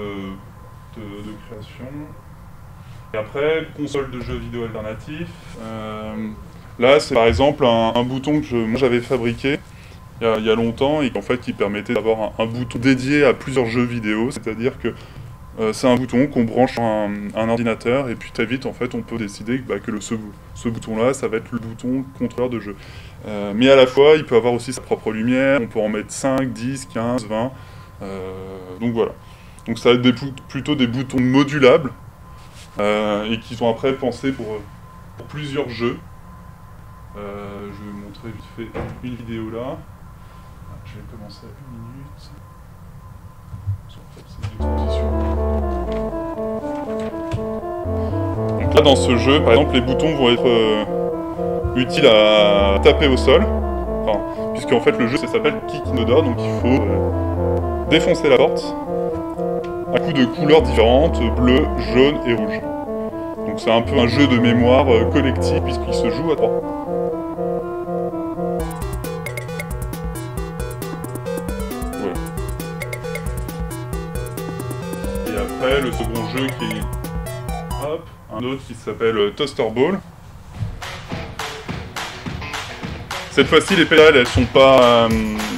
de création. Et après, console de jeux vidéo alternatif. Là, c'est par exemple un bouton que moi j'avais fabriqué il y a longtemps et qui permettait d'avoir un bouton dédié à plusieurs jeux vidéo. C'est-à-dire que c'est un bouton qu'on branche sur un ordinateur et puis très vite, en fait, on peut décider que ce bouton-là, ça va être le bouton contrôleur de jeu. Mais à la fois, il peut avoir aussi sa propre lumière, on peut en mettre 5, 10, 15, 20. Donc voilà. Donc ça va être plutôt des boutons modulables et qui sont après pensés pour plusieurs jeux. Je vais vous montrer vite fait une vidéo là. Je vais commencer à 1 minute. En fait, c'est une exposition. Donc là, dans ce jeu, par exemple, les boutons vont être utiles à taper au sol. Enfin, puisqu'en fait, le jeu s'appelle Kick in the Door, donc il faut défoncer la porte à coups de couleurs différentes, bleu, jaune et rouge. Donc c'est un peu un jeu de mémoire collectif puisqu'il se joue à 3. Voilà. Et après le second jeu qui est un autre qui s'appelle Toaster Ball. Cette fois-ci, les pédales, elles sont pas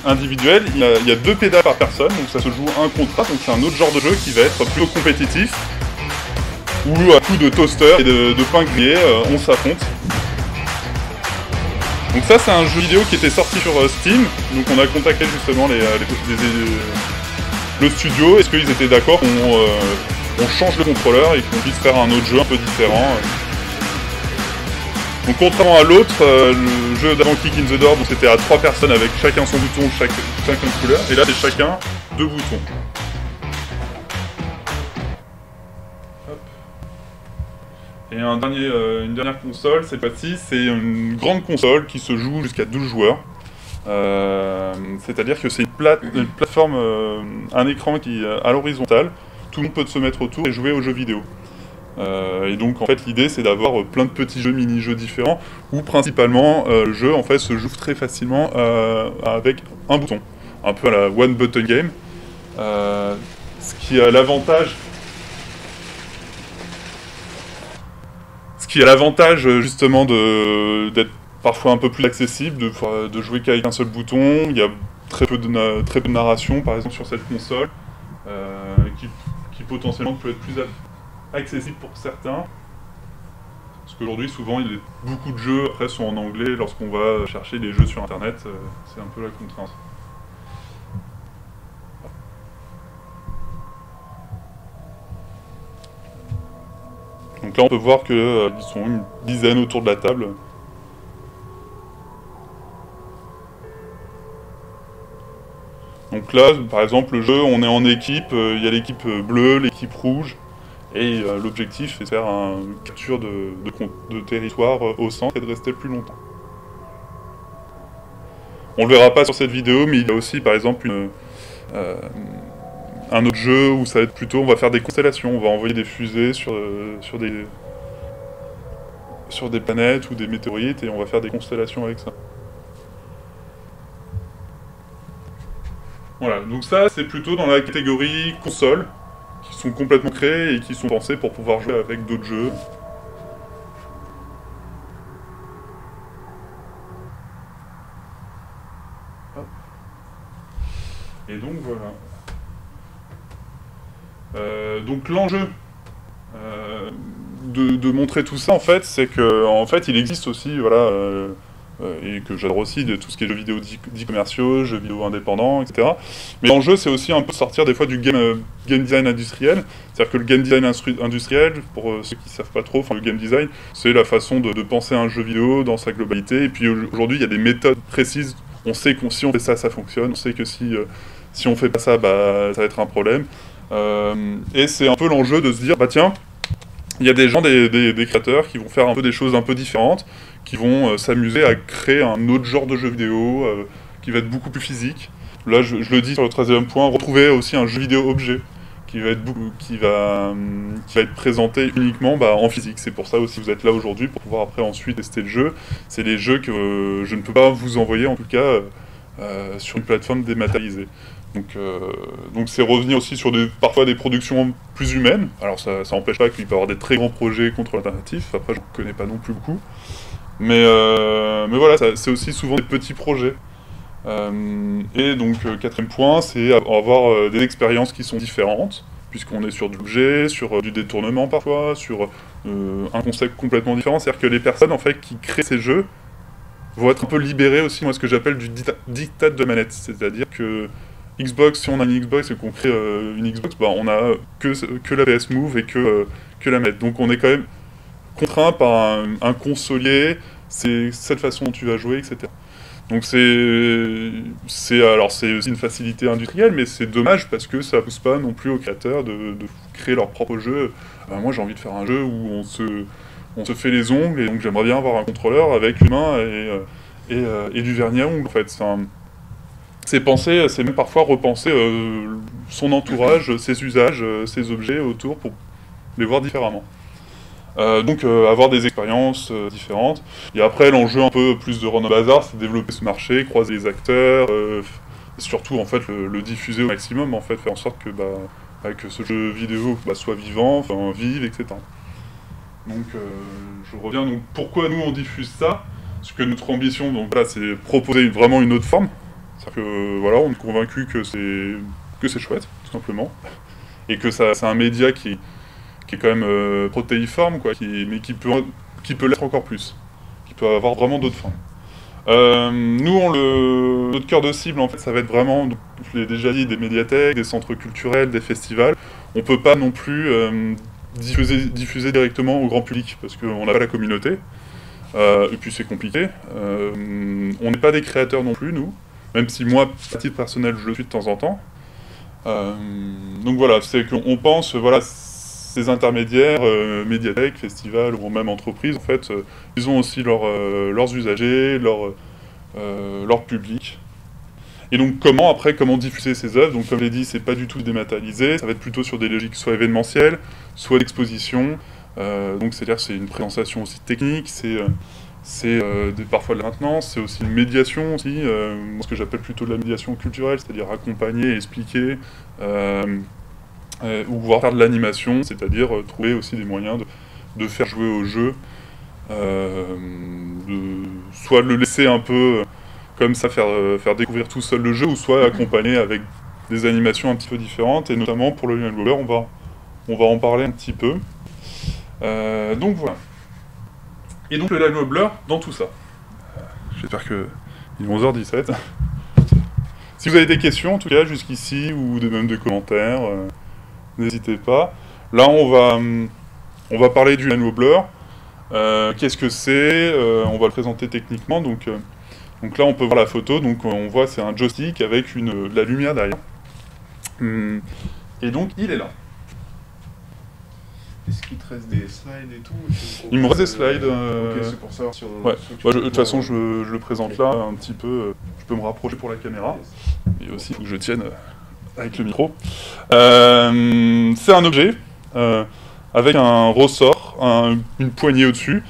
individuelles. Il y a 2 pédales par personne, donc ça se joue 1 contre 1. Donc c'est un autre genre de jeu qui va être plutôt compétitif. Où à coup de toaster et de pain grillé, on s'affronte. Donc ça, c'est un jeu vidéo qui était sorti sur Steam. Donc on a contacté justement le studio. Est-ce qu'ils étaient d'accord qu'on change le contrôleur et qu'on puisse faire un autre jeu un peu différent. Donc contrairement à l'autre, le jeu d'avant Kick in the Door, c'était à 3 personnes avec chacun son bouton, chacun une couleur, et là c'est chacun 2 boutons. Hop. Et une dernière console, cette fois-ci, c'est une grande console qui se joue jusqu'à 12 joueurs. C'est-à-dire que c'est une plateforme, un écran qui est à l'horizontale, tout le monde peut se mettre autour et jouer aux jeux vidéo. Et donc en fait l'idée c'est d'avoir plein de petits jeux, mini-jeux différents où principalement le jeu en fait se joue très facilement avec un bouton, un peu à la one button game, ce qui a l'avantage justement d'être parfois un peu plus accessible, de jouer qu'avec un seul bouton. Il y a très peu de narration par exemple sur cette console qui potentiellement peut être plus accessible pour certains, parce qu'aujourd'hui souvent beaucoup de jeux après sont en anglais. Lorsqu'on va chercher des jeux sur internet, c'est un peu la contrainte. Donc là on peut voir qu'ils sont une dizaine autour de la table. Donc là par exemple le jeu, on est en équipe, il y a l'équipe bleue, l'équipe rouge. Et l'objectif est de faire une capture de territoire au centre et de rester plus longtemps. On ne le verra pas sur cette vidéo, mais il y a aussi par exemple un autre jeu où ça va être plutôt, on va faire des constellations, on va envoyer des fusées sur des planètes ou des météorites et on va faire des constellations avec ça. Voilà, donc ça c'est plutôt dans la catégorie console, qui sont complètement créés et qui sont pensés pour pouvoir jouer avec d'autres jeux. Et donc voilà. Donc l'enjeu de montrer tout ça en fait, c'est que en fait il existe aussi voilà et que j'adore aussi de tout ce qui est jeux vidéo dits commerciaux, jeux vidéo indépendants, etc. Mais l'enjeu c'est aussi un peu sortir des fois du game design industriel. C'est-à-dire que le game design industriel, pour ceux qui ne savent pas trop, enfin le game design, c'est la façon de penser un jeu vidéo dans sa globalité. Et puis aujourd'hui il y a des méthodes précises, on sait que si on fait ça, ça fonctionne, on sait que si on fait pas ça, bah, ça va être un problème. Et c'est un peu l'enjeu de se dire, bah tiens, il y a des gens, des créateurs qui vont faire un peu des choses un peu différentes, qui vont s'amuser à créer un autre genre de jeu vidéo qui va être beaucoup plus physique. Là, je le dis sur le 13e point, retrouver aussi un jeu vidéo objet qui va être présenté uniquement en physique. C'est pour ça aussi que vous êtes là aujourd'hui, pour pouvoir après ensuite tester le jeu. C'est des jeux que je ne peux pas vous envoyer, en tout cas, sur une plateforme dématérialisée. Donc c'est revenir aussi sur parfois des productions plus humaines. Alors ça n'empêche pas qu'il peut y avoir des très grands projets contre l'alternatif, après je ne connais pas non plus beaucoup. Mais voilà, c'est aussi souvent des petits projets. Et donc quatrième point, c'est avoir des expériences qui sont différentes, puisqu'on est sur de l'objet, sur du détournement parfois, sur un concept complètement différent. C'est-à-dire que les personnes en fait qui créent ces jeux vont être un peu libérées aussi, moi ce que j'appelle du diktat de manette. C'est-à-dire que Xbox, si on a une Xbox et qu'on crée une Xbox, bah, on a que la PS Move et que la manette. Donc on est quand même contraint par un consolier, c'est cette façon dont tu vas jouer, etc. Donc c'est aussi une facilité industrielle, mais c'est dommage parce que ça pousse pas non plus aux créateurs de créer leur propre jeu. Moi j'ai envie de faire un jeu où on se fait les ongles, et donc j'aimerais bien avoir un contrôleur avec une main et du vernis à ongles en fait. C'est même parfois repenser son entourage, ses usages, ses objets autour pour les voir différemment. Donc avoir des expériences différentes. Et après l'enjeu un peu plus de Renaud Bazar, c'est développer ce marché, croiser les acteurs, et surtout en fait le diffuser au maximum, en fait, faire en sorte que ce jeu vidéo soit vivant, enfin vive, etc. Donc je reviens, donc pourquoi nous on diffuse ça? Parce que notre ambition, donc voilà, c'est proposer vraiment une autre forme. C'est-à-dire que voilà, on est convaincu que c'est chouette, tout simplement, et que c'est un média qui est quand même protéiforme, quoi, mais qui peut l'être encore plus, qui peut avoir vraiment d'autres formes. Nous, notre cœur de cible, en fait, ça va être vraiment, je l'ai déjà dit, des médiathèques, des centres culturels, des festivals. On peut pas non plus diffuser directement au grand public, parce qu'on n'a pas la communauté, et puis c'est compliqué. On n'est pas des créateurs non plus, nous, même si moi, à titre personnel, je le suis de temps en temps. Donc voilà, c'est qu'on pense, voilà, ces intermédiaires, médiathèques, festivals ou même entreprises, en fait, ils ont aussi leurs usagers, leur public. Et donc comment diffuser ces œuvres? Donc comme je l'ai dit, c'est pas du tout dématérialisé, ça va être plutôt sur des logiques soit événementielles, soit d'exposition. Donc c'est-à-dire c'est une présentation aussi technique, c'est parfois de la maintenance, c'est aussi une médiation aussi, ce que j'appelle plutôt de la médiation culturelle, c'est-à-dire accompagner, expliquer, ou voir faire de l'animation, c'est-à-dire trouver aussi des moyens de faire jouer au jeu, soit le laisser un peu comme ça, faire découvrir tout seul le jeu, ou soit accompagner avec des animations un petit peu différentes, et notamment pour le Line Wobbler, on va en parler un petit peu. Donc voilà. Et donc le Line Wobbler dans tout ça. J'espère qu'il est 11h17. Si vous avez des questions, en tout cas, jusqu'ici, ou même des commentaires, n'hésitez pas. Là, on va parler du Line Wobbler. Qu'est-ce que c'est? On va le présenter techniquement. Donc là, on peut voir la photo. Donc on voit, c'est un joystick avec de la lumière derrière. Et donc, il est là. Est-ce qu'il te reste des slides et tout? Il me reste des slides. Ok, c'est pour savoir si on... Ouais. De toute façon, je le présente là un petit peu. Je peux me rapprocher pour la caméra. Et aussi, il faut que je tienne avec le micro. C'est un objet avec un ressort, une poignée au-dessus.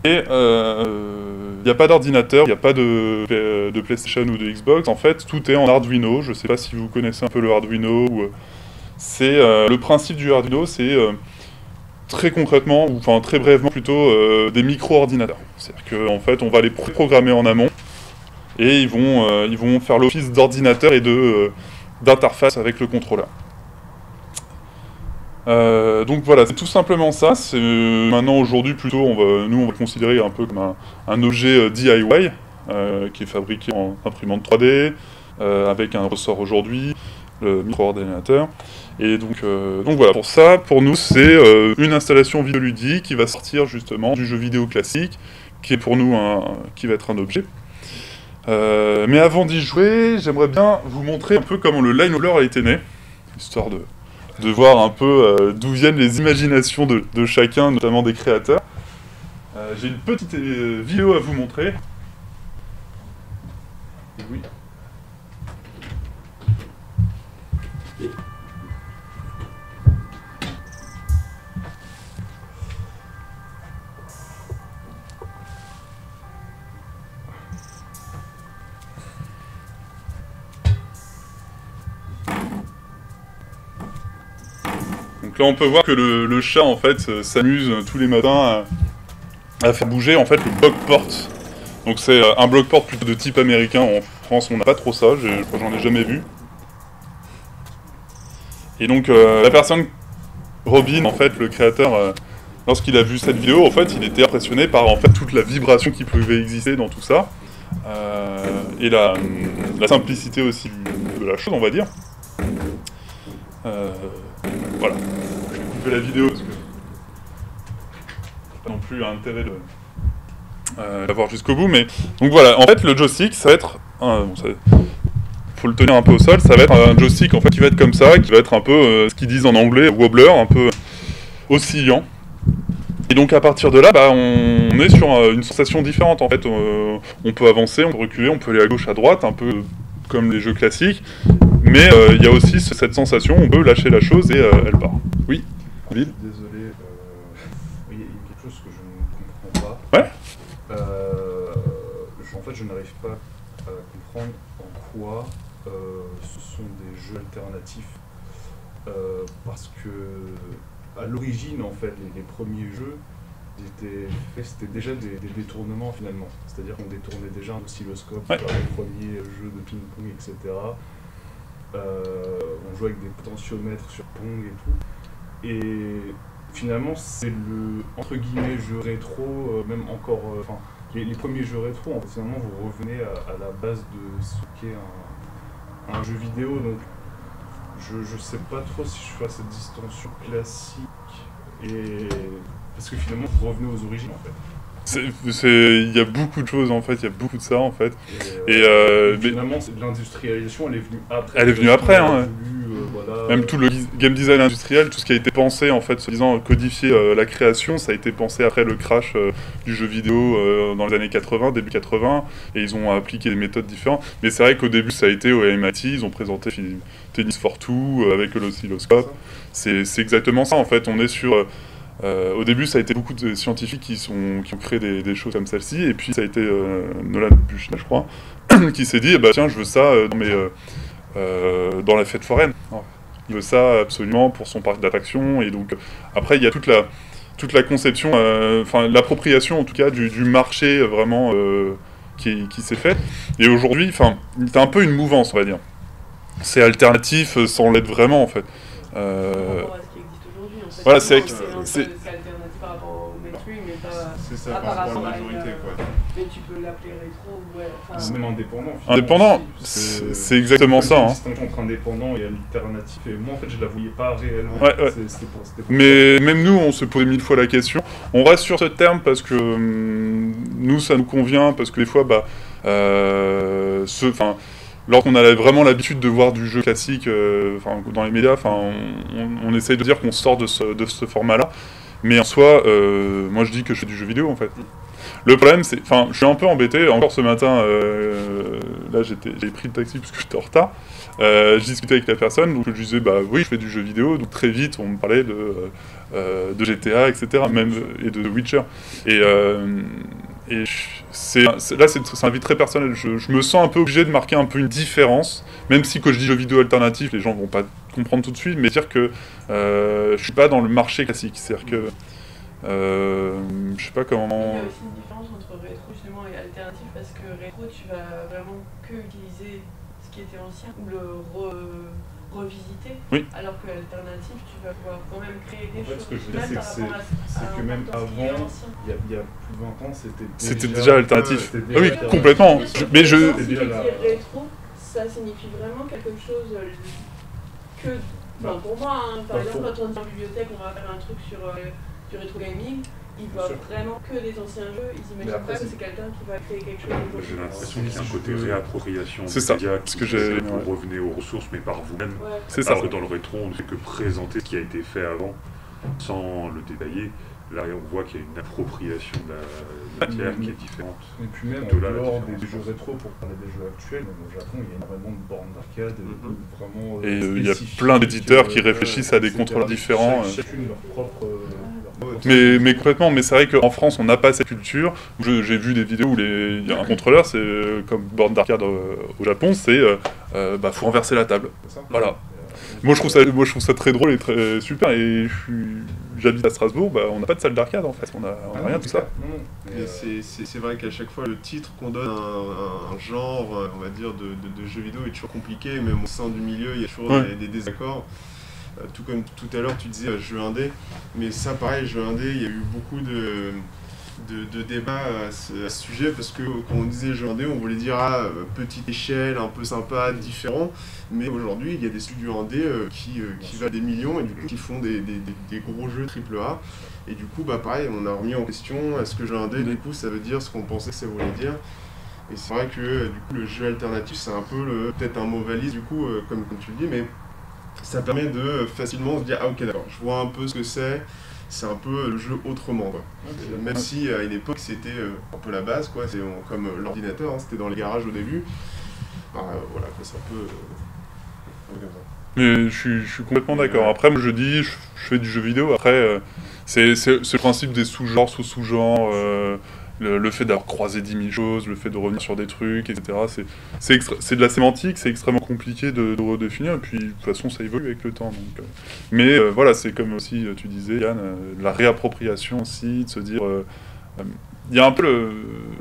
Et il n'y a pas d'ordinateur, il n'y a pas de PlayStation ou de Xbox. En fait, tout est en Arduino. Je ne sais pas si vous connaissez un peu le Arduino. C'est le principe du Arduino, c'est très concrètement, ou enfin très brièvement plutôt, des micro-ordinateurs. C'est-à-dire qu'en fait, on va les programmer en amont, et ils vont faire l'office d'ordinateur et d'interface avec le contrôleur. Donc voilà, c'est tout simplement ça. Maintenant, aujourd'hui, plutôt, nous on va le considérer un peu comme un objet DIY, qui est fabriqué en imprimante 3D, avec un ressort aujourd'hui, le micro-ordinateur. Et donc voilà, pour ça, pour nous, c'est une installation vidéoludique qui va sortir justement du jeu vidéo classique, qui est pour nous qui va être un objet. Mais avant d'y jouer, j'aimerais bien vous montrer un peu comment le Line Wobbler a été né, histoire de voir un peu d'où viennent les imaginations de chacun, notamment des créateurs. J'ai une petite vidéo à vous montrer. Et oui. Donc là, on peut voir que le chat, en fait, s'amuse tous les matins à faire bouger, en fait, le bloc-port. Donc c'est un bloc-port plutôt de type américain. En France, on n'a pas trop ça, je crois que j'en ai jamais vu. Et donc, la personne, Robin, en fait, le créateur, lorsqu'il a vu cette vidéo, en fait, il était impressionné par, en fait, toute la vibration qui pouvait exister dans tout ça. Et la simplicité aussi de la chose, on va dire. Voilà. Je vais couper la vidéo parce que j'ai pas non plus intérêt de l'avoir jusqu'au bout, mais donc voilà. En fait, le joystick, ça va être, faut le tenir un peu au sol. Ça va être un joystick en fait qui va être comme ça, qui va être un peu ce qu'ils disent en anglais wobbler, un peu oscillant. Et donc à partir de là, bah, on est sur une sensation différente en fait. On peut avancer, on peut reculer, on peut aller à gauche, à droite, un peu comme les jeux classiques. Mais il y a aussi cette sensation, on peut lâcher la chose et elle part. Oui, David ? Désolé, il y a quelque chose que je ne comprends pas. Ouais. En fait, je n'arrive pas à comprendre en quoi ce sont des jeux alternatifs. Parce que, à l'origine, en fait, les premiers jeux, c'était déjà des détournements finalement. C'est-à-dire qu'on détournait déjà un oscilloscope sur les premiers jeux de ping-pong, etc. On jouait avec des potentiomètres sur Pong et tout. Et finalement, c'est le entre guillemets jeu rétro, même encore. Les premiers jeux rétro, en fait, finalement, vous revenez à la base de ce qu'est un jeu vidéo. Donc, je sais pas trop si je fais cette distinction classique et parce que finalement, vous revenez aux origines en fait. Il y a beaucoup de choses en fait, il y a beaucoup de ça en fait. Et finalement, l'industrialisation, elle est venue après. Elle est venue après, hein. Voilà, même tout le game design industriel, tout ce qui a été pensé en fait, se disant codifier la création, ça a été pensé après le crash du jeu vidéo dans les années 80, début 80, et ils ont appliqué des méthodes différentes. Mais c'est vrai qu'au début, ça a été au MIT, ils ont présenté Tennis for Two avec l'oscilloscope. C'est exactement ça en fait, on est sur... au début, ça a été beaucoup de scientifiques qui ont créé des choses comme celle-ci, et puis ça a été Nolan Bushnell, je crois, qui s'est dit, bah tiens, je veux ça dans la fête foraine. Il veut ça absolument pour son parc d'attractions, et donc après, il y a toute la conception, l'appropriation en tout cas du marché vraiment qui s'est fait. Et aujourd'hui, c'est un peu une mouvance, on va dire. C'est alternatif sans l'être vraiment, en fait. Voilà, c'est alternatif par rapport au mainstream, mais pas c'est ça, par rapport à la majorité, quoi. Mais tu peux l'appeler rétro, ouais. C'est même indépendant. Indépendant, c'est exactement ça. Il y a une distinction entre indépendant et alternatif, et moi en fait je la voyais pas réellement. Ouais. C'était pour mais même nous, on se posait 1000 fois la question. On reste sur ce terme parce que nous, ça nous convient, parce que des fois, lorsqu'on a vraiment l'habitude de voir du jeu classique dans les médias, on essaye de dire qu'on sort de ce format-là. Mais en soi, moi je dis que je fais du jeu vidéo en fait. Le problème, c'est... je suis un peu embêté. Encore ce matin, là j'ai pris le taxi parce que j'étais en retard. Je discutais avec la personne, donc je lui disais, bah oui, je fais du jeu vidéo. Donc très vite, on me parlait de GTA, etc. Même, et de Witcher. Là, c'est un avis très personnel. Je me sens un peu obligé de marquer un peu une différence, même si quand je dis jeu vidéo alternatif, les gens vont pas comprendre tout de suite, mais dire que je suis pas dans le marché classique. C'est-à-dire que je sais pas comment... Il y a aussi une différence entre rétro justement et alternatif, parce que rétro, tu vas vraiment que utiliser ce qui était ancien ou le revisiter, oui. Alors que l'alternative, tu vas pouvoir quand même créer des choses. Ce que je veux dire, c'est que même avant, il y a plus de 20 ans, c'était déjà alternatif. Oui, complètement. Si tu dis rétro, ça signifie vraiment quelque chose que... pour moi, par exemple, quand on est en bibliothèque, on va faire un truc sur du rétro gaming, ils voient vraiment que des anciens jeux, ils imaginent pas que c'est quelqu'un qui va créer quelque chose de J'ai l'impression qu'il y a un côté réappropriation. C'est ça, ce que j'ai... Vous revenez aux ressources, mais par vous-même. Ouais. C'est ça. Alors que dans le rétro, on ne fait que présenter ce qui a été fait avant, sans le détailler. Là, on voit qu'il y a une appropriation de la matière qui est différente. Et puis même, en dehors des jeux rétro, pour parler des jeux actuels, même au Japon, il y a énormément de bornes d'arcade, vraiment... Et il y a plein d'éditeurs qui réfléchissent à des contrôleurs différents. Chacune leur propre... Mais complètement, mais c'est vrai qu'en France on n'a pas cette culture. J'ai vu des vidéos où il y a un contrôleur, c'est comme borne d'arcade au Japon, c'est faut renverser la table. Voilà. Moi je trouve ça très drôle et très super, et j'habite à Strasbourg, bah, on n'a pas de salle d'arcade en fait, on a rien de tout ça. C'est vrai qu'à chaque fois le titre qu'on donne un genre, on va dire, de jeu vidéo est toujours compliqué, même au sein du milieu il y a toujours des désaccords. Tout comme tout à l'heure tu disais jeu indé, mais ça pareil, jeu indé, il y a eu beaucoup de débats à ce sujet, parce que quand on disait jeu indé, on voulait dire petite échelle, un peu sympa, différent, mais aujourd'hui il y a des studios indé qui valent des millions et du coup qui font des gros jeux AAA, et du coup bah pareil, on a remis en question est-ce que jeu indé du coup ça veut dire ce qu'on pensait que ça voulait dire. Et c'est vrai que du coup le jeu alternatif c'est un peu peut-être un mot valise du coup comme tu le dis, mais ça permet de facilement se dire ah ok d'accord, je vois un peu ce que c'est un peu le jeu autrement quoi. Même si à une époque c'était un peu la base quoi, c'est comme l'ordinateur, c'était dans les garages au début. Voilà quoi, c'est un peu comme ça. Mais je suis complètement d'accord. Après moi je dis je fais du jeu vidéo, après c'est le principe des sous-genres, sous-genres, le fait d'avoir croisé 10 000 choses, le fait de revenir sur des trucs, etc. C'est de la sémantique, c'est extrêmement compliqué de redéfinir, et puis de toute façon ça évolue avec le temps. Donc, mais voilà, c'est comme aussi tu disais, Yann, la réappropriation aussi, de se dire... Il y a un peu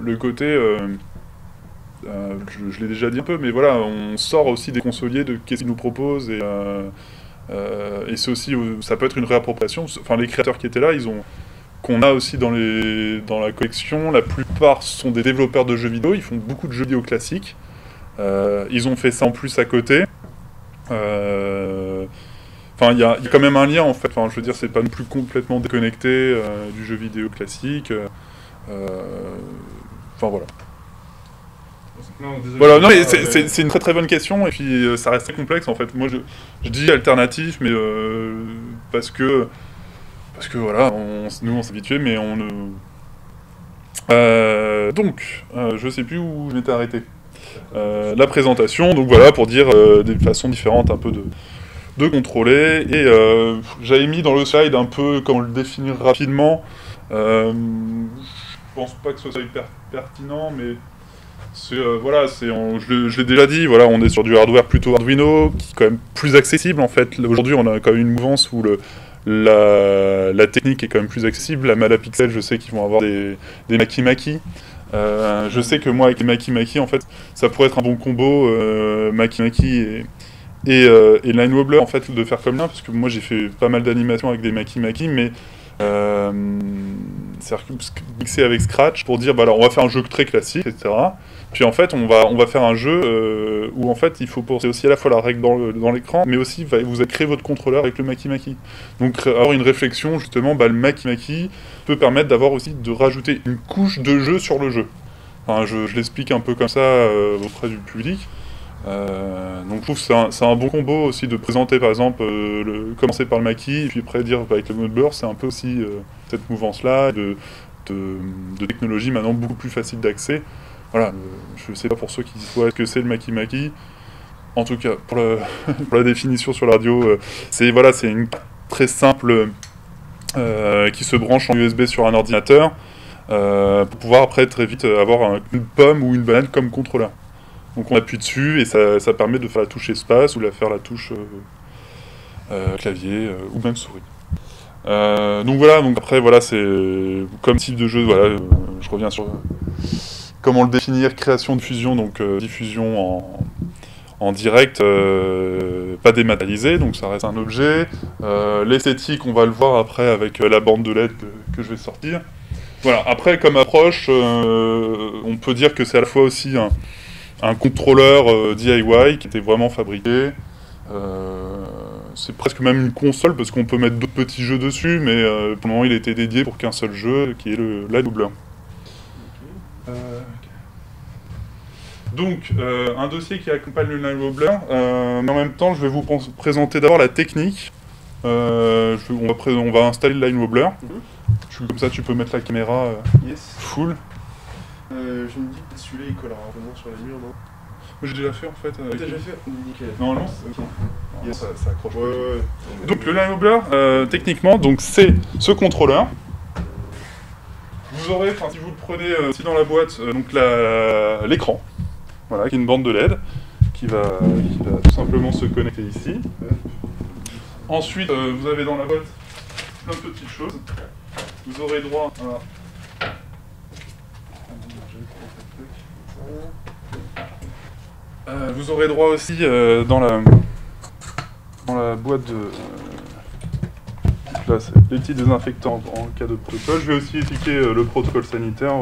le côté... je l'ai déjà dit un peu, mais voilà, on sort aussi des consoliers de qu'est-ce qu'ils nous proposent, et c'est aussi... ça peut être une réappropriation. Enfin, les créateurs qui étaient là, qu'on a aussi dans la collection, la plupart sont des développeurs de jeux vidéo, ils font beaucoup de jeux vidéo classiques. Ils ont fait ça en plus à côté. Enfin, il y a quand même un lien en fait. Enfin, je veux dire, c'est pas non plus complètement déconnecté du jeu vidéo classique. Enfin voilà. Voilà, non, mais c'est une très très bonne question, et puis ça reste très complexe en fait. Moi je dis alternatif, mais parce que voilà, nous on s'est habitués, mais on ne... donc, je sais plus où je m'étais arrêté. La présentation, donc voilà, pour dire des façons différentes un peu de contrôler, et j'avais mis dans le slide un peu comment le définir rapidement. Je pense pas que ce soit hyper pertinent, mais voilà, je l'ai déjà dit, voilà, on est sur du hardware plutôt Arduino, qui est quand même plus accessible en fait. Aujourd'hui on a quand même une mouvance où la technique est quand même plus accessible. La Malapixel, je sais qu'ils vont avoir des Maki-Maki. Je sais que moi, avec les Maki-Maki, en fait, ça pourrait être un bon combo, Maki-Maki et Line Wobbler, en fait, de faire comme là, parce que moi, j'ai fait pas mal d'animations avec des Maki-Maki, mais c'est-à-dire mixer avec Scratch pour dire, bah alors, on va faire un jeu très classique, etc. Puis en fait, on va faire un jeu où en fait, il faut penser aussi à la fois la règle dans l'écran, mais aussi vous allez créer votre contrôleur avec le Maki-Maki. Donc avoir une réflexion, justement, bah, le Maki-Maki peut permettre d'avoir aussi de rajouter une couche de jeu sur le jeu. Enfin, je l'explique un peu comme ça auprès du public. Donc je trouve que c'est un bon combo aussi de présenter par exemple, commencer par le Maki, et puis après dire bah, avec le Modeler, c'est un peu aussi cette mouvance-là de technologie maintenant beaucoup plus facile d'accès. Voilà, je ne sais pas pour ceux qui voient ce que c'est le Maki-Maki. En tout cas, pour la définition sur la radio, c'est une très simple qui se branche en USB sur un ordinateur pour pouvoir après très vite avoir une pomme ou une banane comme contrôleur. Donc on appuie dessus et ça permet de faire la touche espace ou de faire la touche clavier ou même souris. Donc voilà, donc après voilà, c'est comme type de jeu, voilà, je reviens sur comment le définir, création de fusion, donc diffusion en direct, pas dématérialisé, donc ça reste un objet. L'esthétique, on va le voir après avec la bande de LED que je vais sortir. Voilà, après comme approche, on peut dire que c'est à la fois aussi un contrôleur DIY qui était vraiment fabriqué. C'est presque même une console parce qu'on peut mettre d'autres petits jeux dessus, mais pour le moment il a été dédié pour qu'un seul jeu, qui est le Line Wobbler. Donc, un dossier qui accompagne le Line Wobbler, mais en même temps, je vais vous présenter d'abord la technique. On va installer le Line Wobbler. Comme ça, tu peux mettre la caméra full. Je me dis que celui-là, il collera vraiment sur les murs, non? J'ai déjà fait, en fait. T'as déjà fait? Nickel. Normalement, yes. ça accroche. Ouais. Donc, le Line Wobbler, techniquement, donc c'est ce contrôleur. Vous aurez, si vous le prenez dans la boîte, donc l'écran. Voilà, qui est une bande de LED, qui va tout simplement se connecter ici. Ensuite, vous avez dans la boîte plein de petites choses. Vous aurez droit à... vous aurez droit aussi dans la boîte de... là, c'est les petits désinfectants en cas de protocole. Je vais aussi expliquer le protocole sanitaire.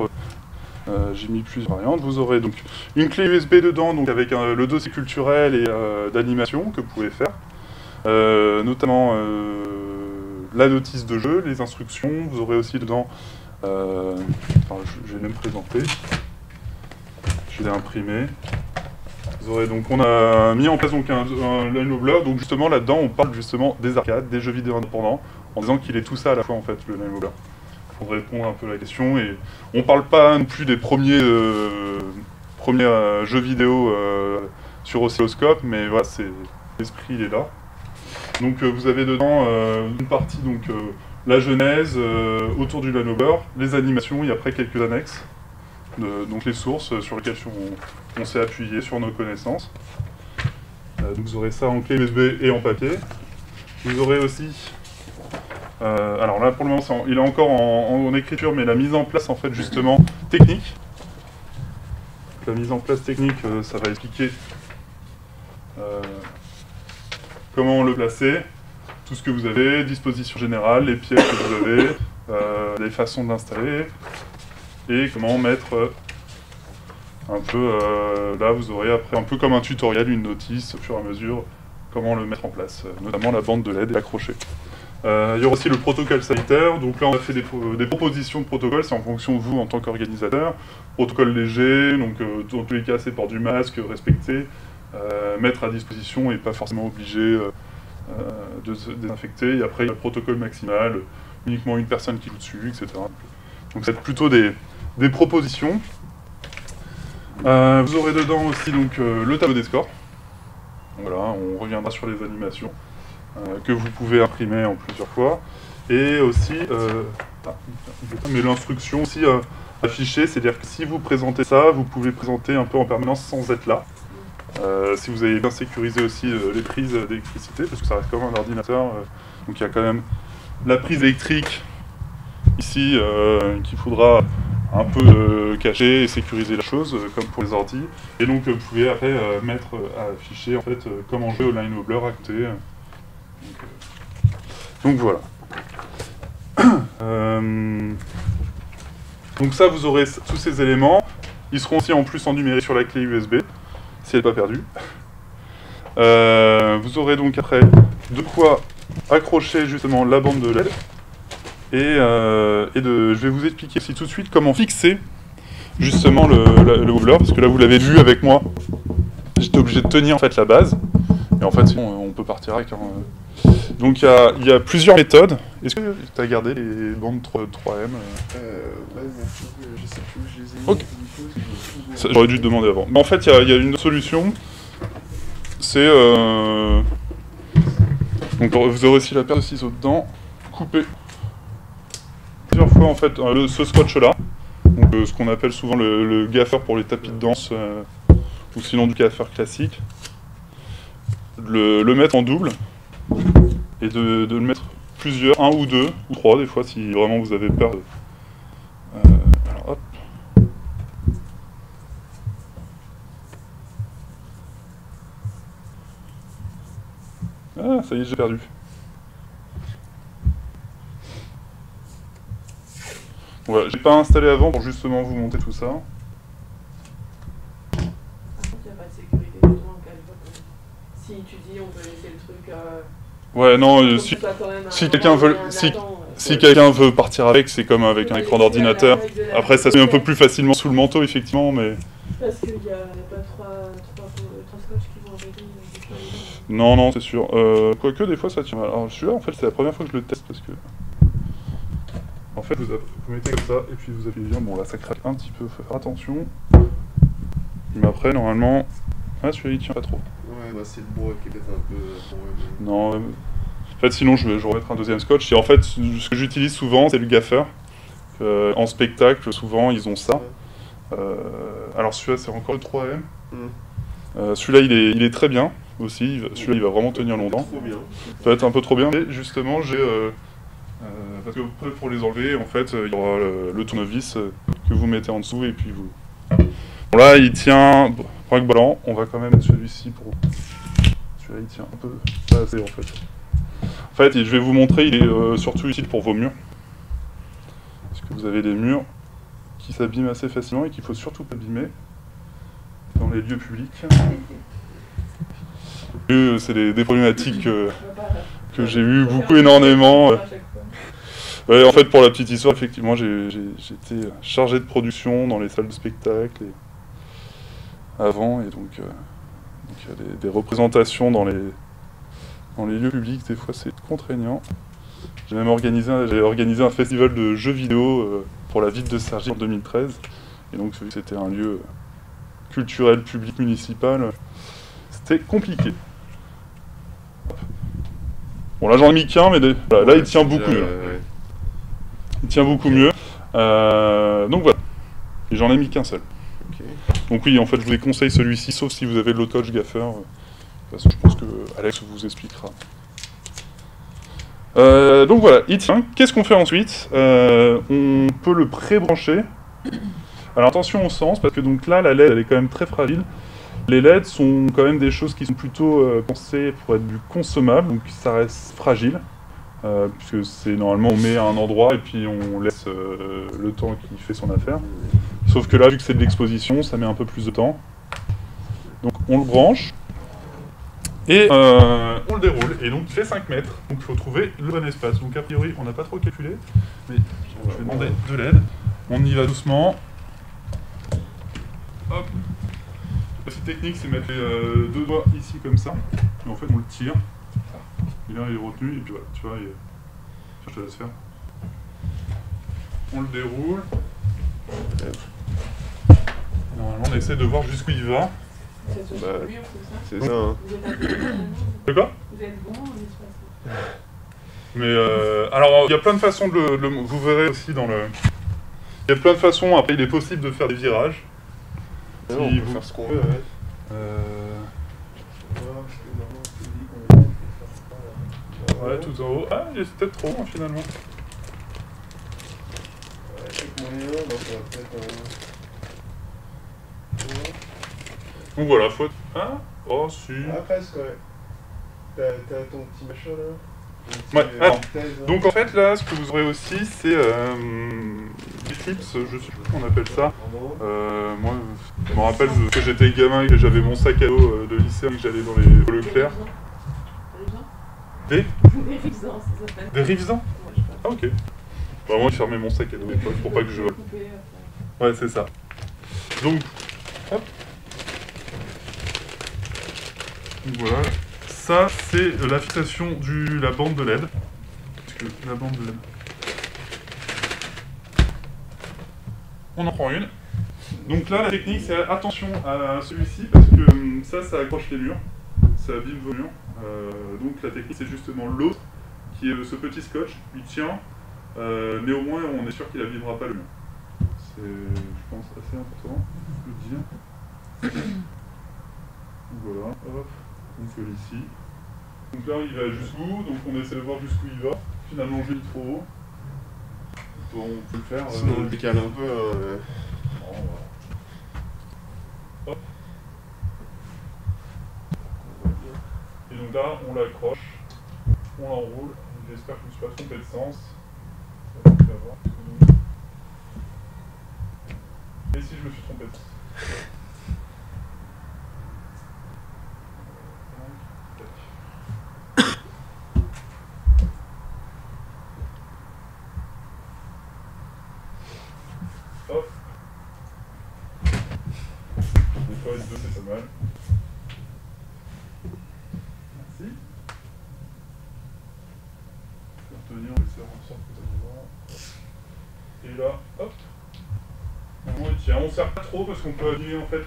J'ai mis plusieurs variantes. Vous aurez donc une clé USB dedans, donc avec le dossier culturel et d'animation que vous pouvez faire. Notamment la notice de jeu, les instructions. Vous aurez aussi dedans... je vais même présenter. Je l'ai imprimé. Vous aurez donc, on a mis en place donc un line leveler, donc justement là-dedans on parle justement des arcades, des jeux vidéo indépendants, en disant qu'il est tout ça à la fois en fait, le line leveler. Pour répondre un peu à la question, et on parle pas non plus des premiers jeux vidéo sur oscilloscope, mais voilà, l'esprit il est là. Donc vous avez dedans une partie, donc la genèse autour du line leveler, les animations et après quelques annexes. Donc les sources sur lesquelles on s'est appuyé sur nos connaissances. Donc vous aurez ça en clé USB et en papier. Vous aurez aussi, alors là pour le moment il est encore en écriture, mais la mise en place en fait justement technique. La mise en place technique, ça va expliquer comment le placer, tout ce que vous avez, disposition générale, les pièces que vous avez, les façons d'installer. Et comment mettre un peu, là vous aurez après un peu comme un tutoriel, une notice au fur et à mesure, comment le mettre en place, notamment la bande de LED et l'accrocher. Il y aura aussi le protocole sanitaire, donc là on a fait des propositions de protocole, c'est en fonction de vous en tant qu'organisateur. Protocole léger, donc dans tous les cas c'est port du masque, respecter, mettre à disposition et pas forcément obligé de se désinfecter. Et après il y a le protocole maximal, uniquement une personne qui joue dessus, etc. Donc c'est plutôt des propositions. Vous aurez dedans aussi donc, le tableau des scores. Voilà, on reviendra sur les animations que vous pouvez imprimer en plusieurs fois. Et aussi, mais l'instruction aussi affichée, c'est-à-dire que si vous présentez ça, vous pouvez présenter un peu en permanence sans être là. Si vous avez bien sécurisé aussi les prises d'électricité, parce que ça reste quand même un ordinateur, donc il y a quand même la prise électrique ici qu'il faudra un peu cacher et sécuriser la chose comme pour les ordi, et donc vous pouvez après mettre à afficher en fait comment jouer au line leveler à côté. Donc voilà. Donc ça vous aurez tous ces éléments, ils seront aussi en plus en numérique sur la clé USB si elle n'est pas perdue. Vous aurez donc après de quoi accrocher justement la bande de LED. Je vais vous expliquer aussi tout de suite comment fixer justement le leveler, parce que là vous l'avez vu avec moi, j'étais obligé de tenir en fait la base, et en fait sinon on peut partir avec. Donc il y a plusieurs méthodes. Est-ce que tu as gardé les bandes 3M Ouais, je sais plus, je les ai mis. Okay. J'aurais dû te demander avant. Mais en fait il y a une autre solution, c'est donc vous aurez aussi la paire de ciseaux dedans, couper plusieurs fois en fait ce scotch là, donc, ce qu'on appelle souvent le gaffer pour les tapis de danse, ou sinon du gaffer classique, le mettre en double et de le mettre plusieurs, un ou deux ou trois des fois si vraiment vous avez peur. Alors hop. Ah ça y est, j'ai perdu. Voilà, j'ai pas installé avant pour justement vous monter tout ça. Par contre, il n'y a pas de sécurité du tout en cas de... Si tu dis on peut laisser le truc... Ouais, non, si quelqu'un veut partir avec, c'est comme avec un écran d'ordinateur. Après, ça se met un peu plus facilement sous le manteau, effectivement, mais... Parce qu'il n'y a pas trois scotch qui vont arrêter. Non, non, c'est sûr. Quoique, des fois, ça tient mal. Alors, celui-là, en fait, c'est la première fois que je le teste, parce que... En fait, vous mettez comme ça, et puis vous appuyez bien. Bon, là, ça craque un petit peu, faut faire attention. Mais après, normalement... Ah, celui-là, il tient pas trop. Ouais, bah c'est le bois qui est peut-être un peu... Non, en fait, sinon, je vais remettre un deuxième scotch. Et en fait, ce que j'utilise souvent, c'est le gaffer. En spectacle, souvent, ils ont ça. Alors, celui-là, c'est encore le 3M. Celui-là, il est très bien aussi. Celui-là, il va vraiment tenir longtemps. Trop bien. Ça va être un peu trop bien. Mais justement, j'ai... parce que pour les enlever, en fait, il y aura le tournevis que vous mettez en dessous et puis vous... Bon, là, il tient... Braque ballon, on va quand même mettre celui-ci pour... Celui-là, il tient un peu... Pas assez, en fait. En fait, je vais vous montrer, il est surtout utile pour vos murs. Parce que vous avez des murs qui s'abîment assez facilement et qu'il faut surtout pas abîmer dans les lieux publics. C'est des problématiques que j'ai eues énormément. Ouais, en fait, pour la petite histoire, effectivement, j'étais chargé de production dans les salles de spectacle avant, et donc il y a des représentations dans les lieux publics, des fois c'est contraignant. J'ai même organisé un festival de jeux vidéo pour la ville de Cergy en 2013, et donc c'était un lieu culturel, public, municipal. C'était compliqué. Bon, là j'en ai mis qu'un, mais voilà, là il tient beaucoup mieux. Il tient beaucoup mieux. Donc voilà. Et j'en ai mis qu'un seul. Okay. Donc oui, en fait, je vous déconseille celui-ci, sauf si vous avez le low-touch Gaffer. Parce que je pense que Alex vous expliquera. Donc voilà, il tient. Qu'est-ce qu'on fait ensuite? On peut le pré-brancher. Alors attention au sens, parce que donc là, la LED, elle est quand même très fragile. Les LED sont quand même des choses qui sont plutôt pensées pour être du consommable, donc ça reste fragile. Puisque c'est normalement on met à un endroit et puis on laisse le temps qu'il fait son affaire. Sauf que là, vu que c'est de l'exposition, ça met un peu plus de temps. Donc on le branche et on le déroule. Et donc il fait 5 mètres. Donc il faut trouver le bon espace. Donc a priori, on n'a pas trop calculé, mais je vais demander de l'aide. On y va doucement. Hop. La petite technique, c'est mettre les 2 doigts ici comme ça. Et en fait, on le tire. Et là, il est retenu, et puis voilà, tu vois, je te laisse faire. On le déroule. Normalement, on essaie de voir jusqu'où il va. C'est ça, hein. De quoi? Vous êtes bon en espace. Mais alors, il y a plein de façons de le... Vous verrez aussi dans le... Il y a plein de façons, après il est possible de faire des virages. Si on peut faire ce qu'on veut, ouais. Ouais, tout en haut. Ah, c'est peut-être trop, hein, finalement. Ouais, c'est moyen, donc on va peut-être... Donc voilà, faut... Ah, oh, si... Ah, presque, ouais. T'as ton petit machin, là? Ouais, alors, donc en fait là, ce que vous aurez aussi, c'est des clips, je sais plus comment on appelle ça. Moi, je me rappelle que j'étais gamin et que j'avais mon sac à dos de lycée et que j'allais dans les Leclerc. Des rivesans, ça s'appelle. Des rivesans? Ah ok. Bah moi, je fermais mon sac à dos pour pas que je... Ouais, c'est ça. Donc, hop. Donc voilà. Ça, c'est la fixation de la bande de LED. Parce que la bande de LED... On en prend une. Donc là, la technique, c'est attention à celui-ci, parce que ça accroche les murs. Ça abîme vos murs. Donc la technique, c'est justement l'autre, qui est ce petit scotch. Il tient, mais au moins, on est sûr qu'il n'abîmera pas le mur. C'est, je pense, assez important de le dire. Voilà, hop. On colle ici. Donc là, il va jusqu'où? Donc on essaie de voir jusqu'où il va. Finalement, je l'ai trop haut. Bon, on peut le faire. Sinon, on le décale un peu. Bon, voilà. Hop. Et donc là, on l'accroche. On l'enroule. J'espère que je ne me suis pas trompé de sens. Ça, on va voir. Et si je me suis trompé de sens? Hop. Des fois, les deux, c'est pas mal. Merci. Je vais retenir, on va essayer en sorte que ça se voit. Et là, hop. Normalement, il tient. On ne sert pas trop parce qu'on peut abîmer en fait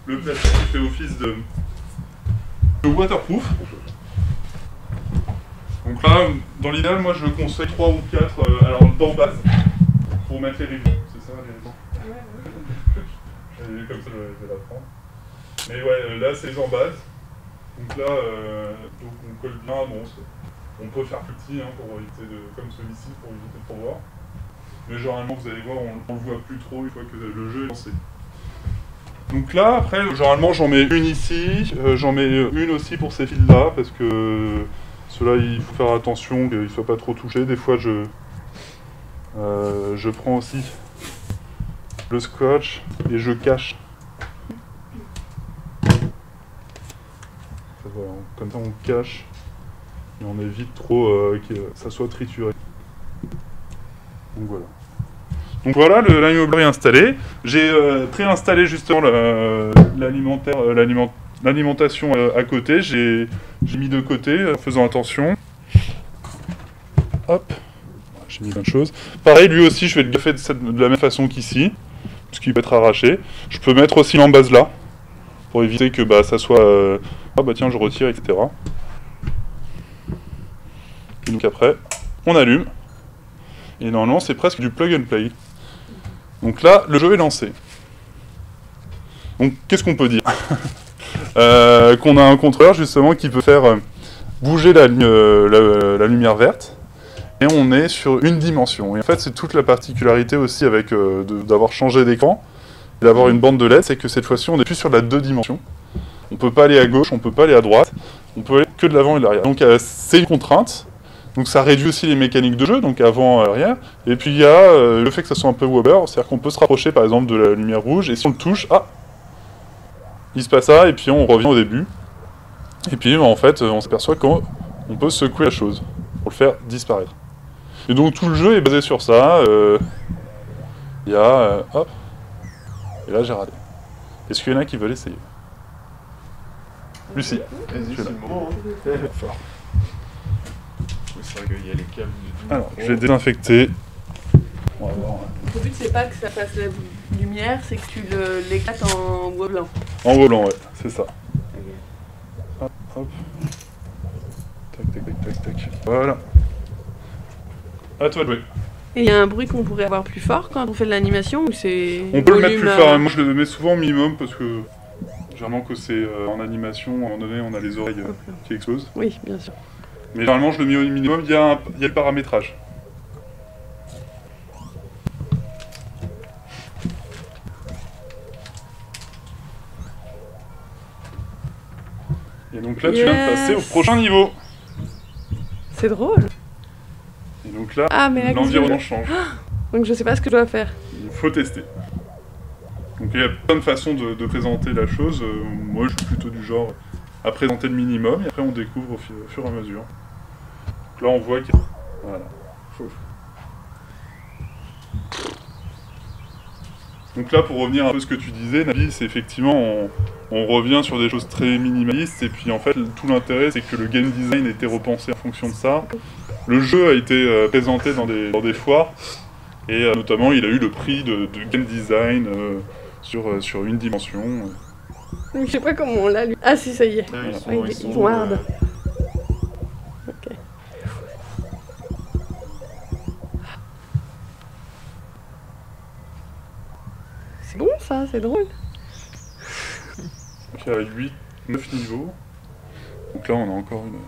le plastique qui fait office de waterproof. Donc là, dans l'idéal, moi je conseille 3 ou 4 alors d'en base pour mettre les rivets. C'est ça les raisons? Ouais. Comme ça, je vais la prendre. Mais ouais, là c'est en base. Donc là, donc on colle bien. Bon, on peut faire plus petit pour éviter comme celui-ci, pour éviter de trop voir. Mais généralement, vous allez voir, on le voit plus trop une fois que le jeu est lancé. Donc là, après, généralement, j'en mets une ici, j'en mets une aussi pour ces fils-là, parce que ceux-là, il faut faire attention qu'ils ne soient pas trop touchés. Des fois, je prends aussi le scotch et je cache. Voilà, comme ça, on cache et on évite trop que ça soit trituré. Donc voilà. Donc voilà, l'alimentation est installé. J'ai préinstallé justement l'alimentation à côté. J'ai mis de côté, en faisant attention. Hop, j'ai mis plein de choses. Pareil, lui aussi, je vais le gaffer de la même façon qu'ici, parce qu'il peut être arraché. Je peux mettre aussi l'embase là, pour éviter que ça soit... ah bah tiens, je retire, etc. Et donc après, on allume. Et normalement, c'est presque du plug and play. Donc là, le jeu est lancé. Donc, qu'est-ce qu'on peut dire? Qu'on a un contrôleur, justement, qui peut faire bouger la lumière verte. Et on est sur une dimension. Et en fait, c'est toute la particularité aussi avec d'avoir changé d'écran et d'avoir une bande de LED, c'est que cette fois-ci, on n'est plus sur la 2 dimensions. On ne peut pas aller à gauche, on ne peut pas aller à droite. On peut aller que de l'avant et de l'arrière. Donc, c'est une contrainte. Donc ça réduit aussi les mécaniques de jeu, donc avant, arrière. Et puis il y a le fait que ça soit un peu wobber, c'est-à-dire qu'on peut se rapprocher par exemple de la lumière rouge, et si on le touche, il se passe ça, et puis on revient au début. Et puis en fait, on s'aperçoit qu'on peut secouer la chose, pour le faire disparaître. Et donc tout le jeu est basé sur ça. Il y a... hop. Et là j'ai raté. Est-ce qu'il y en a qui veulent essayer? Lucie. Vas-y, c'est le moment. Fort. C'est vrai qu'il y a les câbles de... Alors, je vais désinfecter. On va voir. Le but, c'est pas que ça fasse la lumière, c'est que tu l'éclates en bois blanc. En volant, ouais, c'est ça. Okay. Hop, hop. Tac, tac, tac, tac, tac. Voilà. À toi de jouer. Et il y a un bruit qu'on pourrait avoir plus fort quand on fait de l'animation ou c'est... On peut le mettre plus fort. Moi, je le mets souvent au minimum parce que... Généralement, que c'est en animation, à un moment donné, on a les oreilles qui explosent. Oui, bien sûr. Mais généralement, je le mets au minimum, il y a le paramétrage. Et donc là, tu viens de passer au prochain niveau. C'est drôle. Et donc là, l'environnement change. Donc je sais pas ce que je dois faire. Il faut tester. Donc il y a plein de façons de présenter la chose. Moi, je suis plutôt du genre à présenter le minimum, et après on découvre au fur et à mesure. Là, on voit qu'il y a... Voilà. Donc là, pour revenir un peu à ce que tu disais, Nabil, c'est effectivement, on revient sur des choses très minimalistes, et puis en fait, tout l'intérêt, c'est que le game design a été repensé en fonction de ça. Le jeu a été présenté dans des foires, et notamment, il a eu le prix de game design sur une dimension. Je sais pas comment on l'a lu. Ah si, ça y est. Ah, ils sont hard. Ok. C'est bon ça, c'est drôle. Donc il y a 8, 9 niveaux. Donc là on a encore une...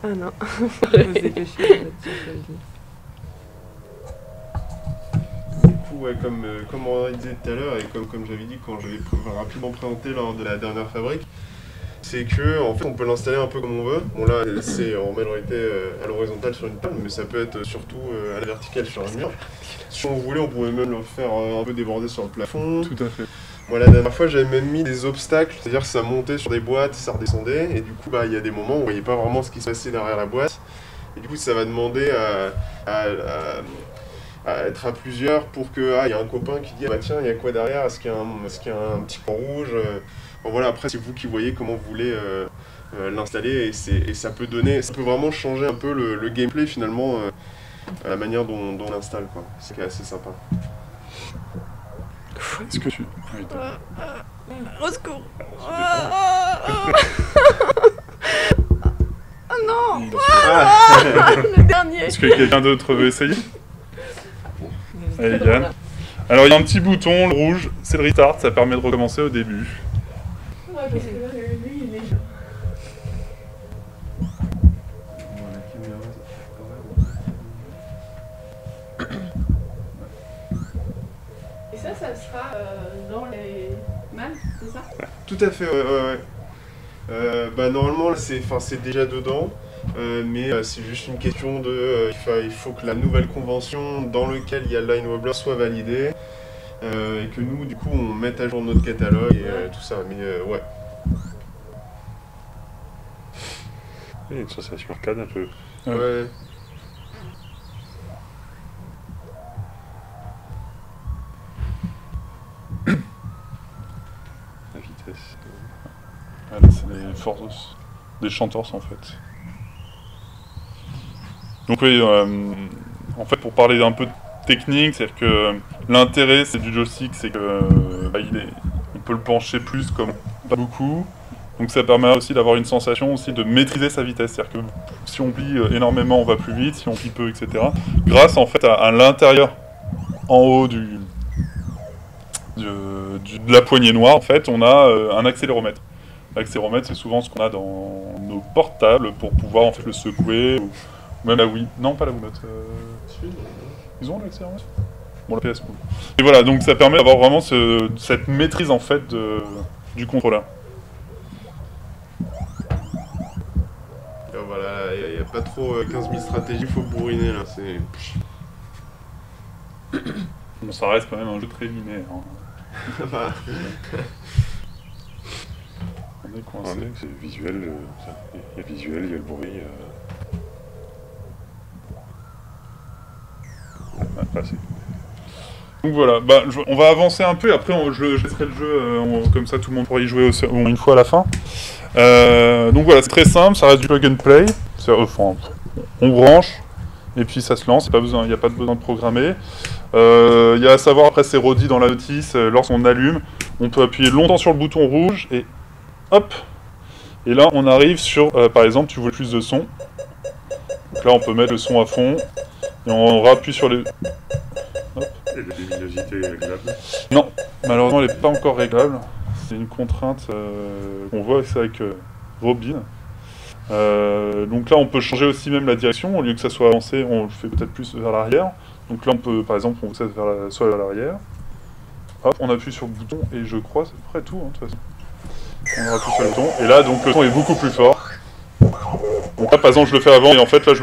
Ah non. Ouais, comme on disait tout à l'heure et comme j'avais dit quand j'avais rapidement présenté lors de la dernière fabrique, c'est que en fait on peut l'installer un peu comme on veut. Bon là c'est en majorité à l'horizontale sur une table, mais ça peut être surtout à la verticale sur un mur. Si on voulait, on pouvait même le faire un peu déborder sur le plafond. Tout à fait. Voilà, la dernière fois j'avais même mis des obstacles, c'est-à-dire que ça montait sur des boîtes, ça redescendait, et du coup il y a des moments où on voyait pas vraiment ce qui se passait derrière la boîte. Et du coup ça va demander à être à plusieurs pour que il y a un copain qui dit ah bah tiens il y a quoi derrière, est-ce qu'il y a un petit point rouge, bon voilà, après c'est vous qui voyez comment vous voulez l'installer, et ça peut vraiment changer un peu le gameplay finalement, la manière dont on l'installe quoi, c'est assez sympa. Est-ce que tu... Au secours. Oh non. Le dernier. Est-ce que quelqu'un d'autre veut essayer? Allez Yann. Alors il y a un petit bouton, le rouge, c'est le restart, ça permet de recommencer au début. Ouais, parce que là, lui, il est... Et ça sera dans les mâles, c'est ça? Tout à fait, ouais. Normalement, là, c'est déjà dedans, mais c'est juste une question de... il faut que la nouvelle convention dans laquelle il y a le line wobbler soit validée, et que nous, du coup, on mette à jour notre catalogue et tout ça, mais ouais. Et ça surcade un peu. Ouais. La vitesse. Voilà, c'est les forces des chanteurs en fait. Donc oui, en fait pour parler un peu de technique, c'est-à-dire que l'intérêt c'est du joystick, c'est que on peut le pencher plus comme pas beaucoup. Donc ça permet aussi d'avoir une sensation aussi de maîtriser sa vitesse, c'est-à-dire que si on plie énormément on va plus vite, si on plie peu, etc. Grâce en fait à l'intérieur, en haut de la poignée noire, en fait, on a un accéléromètre. L'accéléromètre, c'est souvent ce qu'on a dans nos portables pour pouvoir en fait le secouer, ou même la Wii. Non, pas la Wii Note. Ils ont l'accéléromètre? Bon, la PS. Et voilà, donc ça permet d'avoir vraiment cette maîtrise en fait du contrôleur. Voilà, il n'y a pas trop 15 000 stratégies, il faut bourriner là, c'est... Bon, ça reste quand même un jeu très linéaire. Hein. On est coincé. C'est visuel, il y a le visuel, il y a le bruit. Passé. Donc voilà, on va avancer un peu et après je laisserai le jeu, comme ça tout le monde pourra y jouer une fois à la fin. Donc voilà, c'est très simple, ça reste du plug and play. Enfin, on branche et puis ça se lance, il n'y a pas besoin de programmer. Il y a à savoir, après c'est redit dans la notice, lorsqu'on allume, on peut appuyer longtemps sur le bouton rouge et hop. Et là on arrive sur, par exemple, tu veux plus de son. Donc là on peut mettre le son à fond et on rappuie sur les... Hop. Et la luminosité est réglable? Non, malheureusement elle n'est pas encore réglable. C'est une contrainte qu'on voit avec Robin. Donc là on peut changer aussi même la direction, au lieu que ça soit avancé, on le fait peut-être plus vers l'arrière. Donc là on peut, par exemple, on fait soit vers l'arrière. Hop, on appuie sur le bouton et je crois c'est à peu près tout, hein, de toute façon. On appuie sur le bouton et là donc le son est beaucoup plus fort. Donc là par exemple je le fais avant et en fait là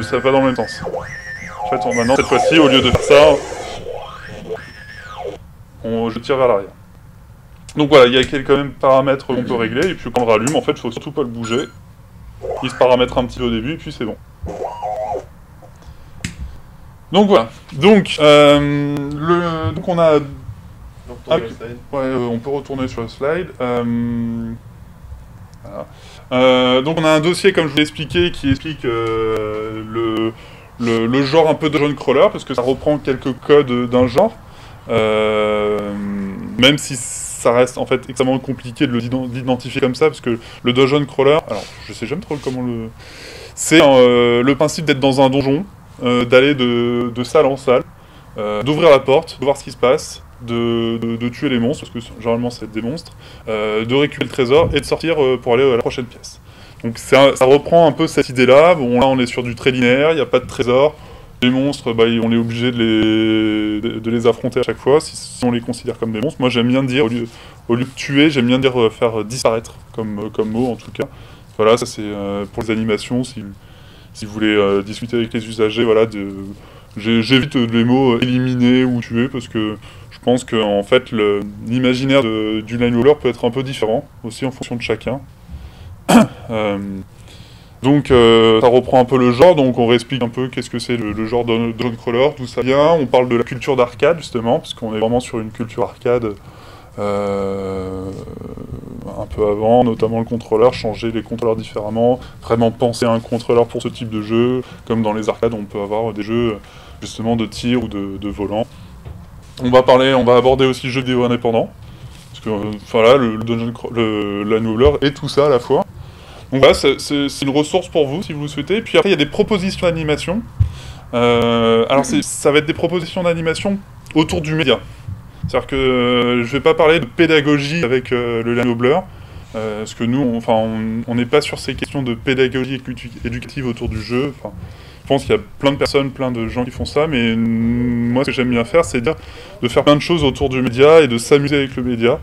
ça va dans le même sens. En fait maintenant cette fois-ci au lieu de faire ça, je tire vers l'arrière. Donc voilà, il y a quelques même paramètres qu'on peut régler et puis quand on rallume en fait il faut surtout pas le bouger. Il se paramètre un petit peu au début et puis c'est bon. Donc voilà. Donc on a... on peut retourner sur le slide. Voilà. Donc on a un dossier, comme je vous l'ai expliqué, qui explique le genre un peu de dungeon crawler, parce que ça reprend quelques codes d'un genre. Même si ça reste en fait extrêmement compliqué de l'identifier comme ça, parce que le dungeon crawler, alors je sais jamais trop comment le... C'est le principe d'être dans un donjon, d'aller de salle en salle, d'ouvrir la porte, de voir ce qui se passe, de tuer les monstres, parce que généralement c'est des monstres, de récupérer le trésor et de sortir pour aller à la prochaine pièce. Donc ça reprend un peu cette idée-là. Bon, là on est sur du très linéaire, il n'y a pas de trésor. Les monstres, on est obligé de les affronter à chaque fois, si on les considère comme des monstres. Moi j'aime bien dire, au lieu de tuer, j'aime bien dire faire disparaître, comme mot en tout cas. Voilà, ça c'est pour les animations, si vous voulez discuter avec les usagers, voilà, j'évite les mots éliminer ou tuer, parce que je pense que en fait l'imaginaire du line roller peut être un peu différent, aussi en fonction de chacun. Donc ça reprend un peu le genre, donc on réexplique un peu qu'est-ce que c'est le genre de dungeon crawler, d'où ça vient. On parle de la culture d'arcade justement, parce qu'on est vraiment sur une culture arcade un peu avant, notamment le contrôleur, changer les contrôleurs différemment, vraiment penser à un contrôleur pour ce type de jeu, comme dans les arcades on peut avoir des jeux justement de tir ou de volant. On va aborder aussi le jeu vidéo indépendant, parce que voilà, le line roller et tout ça à la fois. Donc voilà, c'est une ressource pour vous si vous le souhaitez. Puis après il y a des propositions d'animation. Alors ça va être des propositions d'animation autour du média. C'est-à-dire que je vais pas parler de pédagogie avec le Line Blur, parce que nous, on n'est pas sur ces questions de pédagogie éducative autour du jeu. Enfin, je pense qu'il y a plein de personnes, plein de gens qui font ça, mais moi, ce que j'aime bien faire, c'est de faire plein de choses autour du média et de s'amuser avec le média.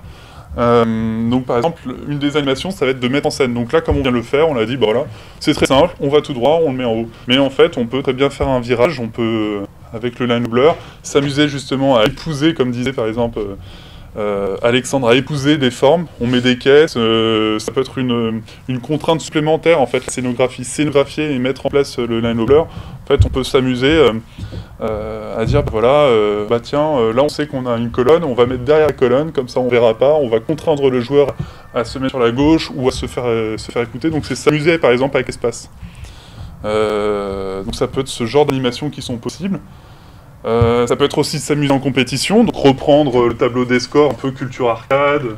Donc par exemple, une des animations, ça va être de mettre en scène. Donc là, comme on vient de le faire, on l'a dit, bah voilà, c'est très simple, on va tout droit, on le met en haut. Mais en fait, on peut très bien faire un virage, on peut, avec le Line Blur, s'amuser justement à épouser, comme disait par exemple Alexandre, à épouser des formes. On met des caisses, ça peut être une contrainte supplémentaire, en fait, la scénographie, scénographier et mettre en place le Line Blur. En fait, on peut s'amuser à dire, bah voilà, bah tiens, là on sait qu'on a une colonne, on va mettre derrière la colonne, comme ça on verra pas, on va contraindre le joueur à se mettre sur la gauche ou à se faire écouter. Donc c'est s'amuser par exemple avec l'espace. Donc ça peut être ce genre d'animations qui sont possibles. Ça peut être aussi s'amuser en compétition, donc reprendre le tableau des scores, un peu culture arcade,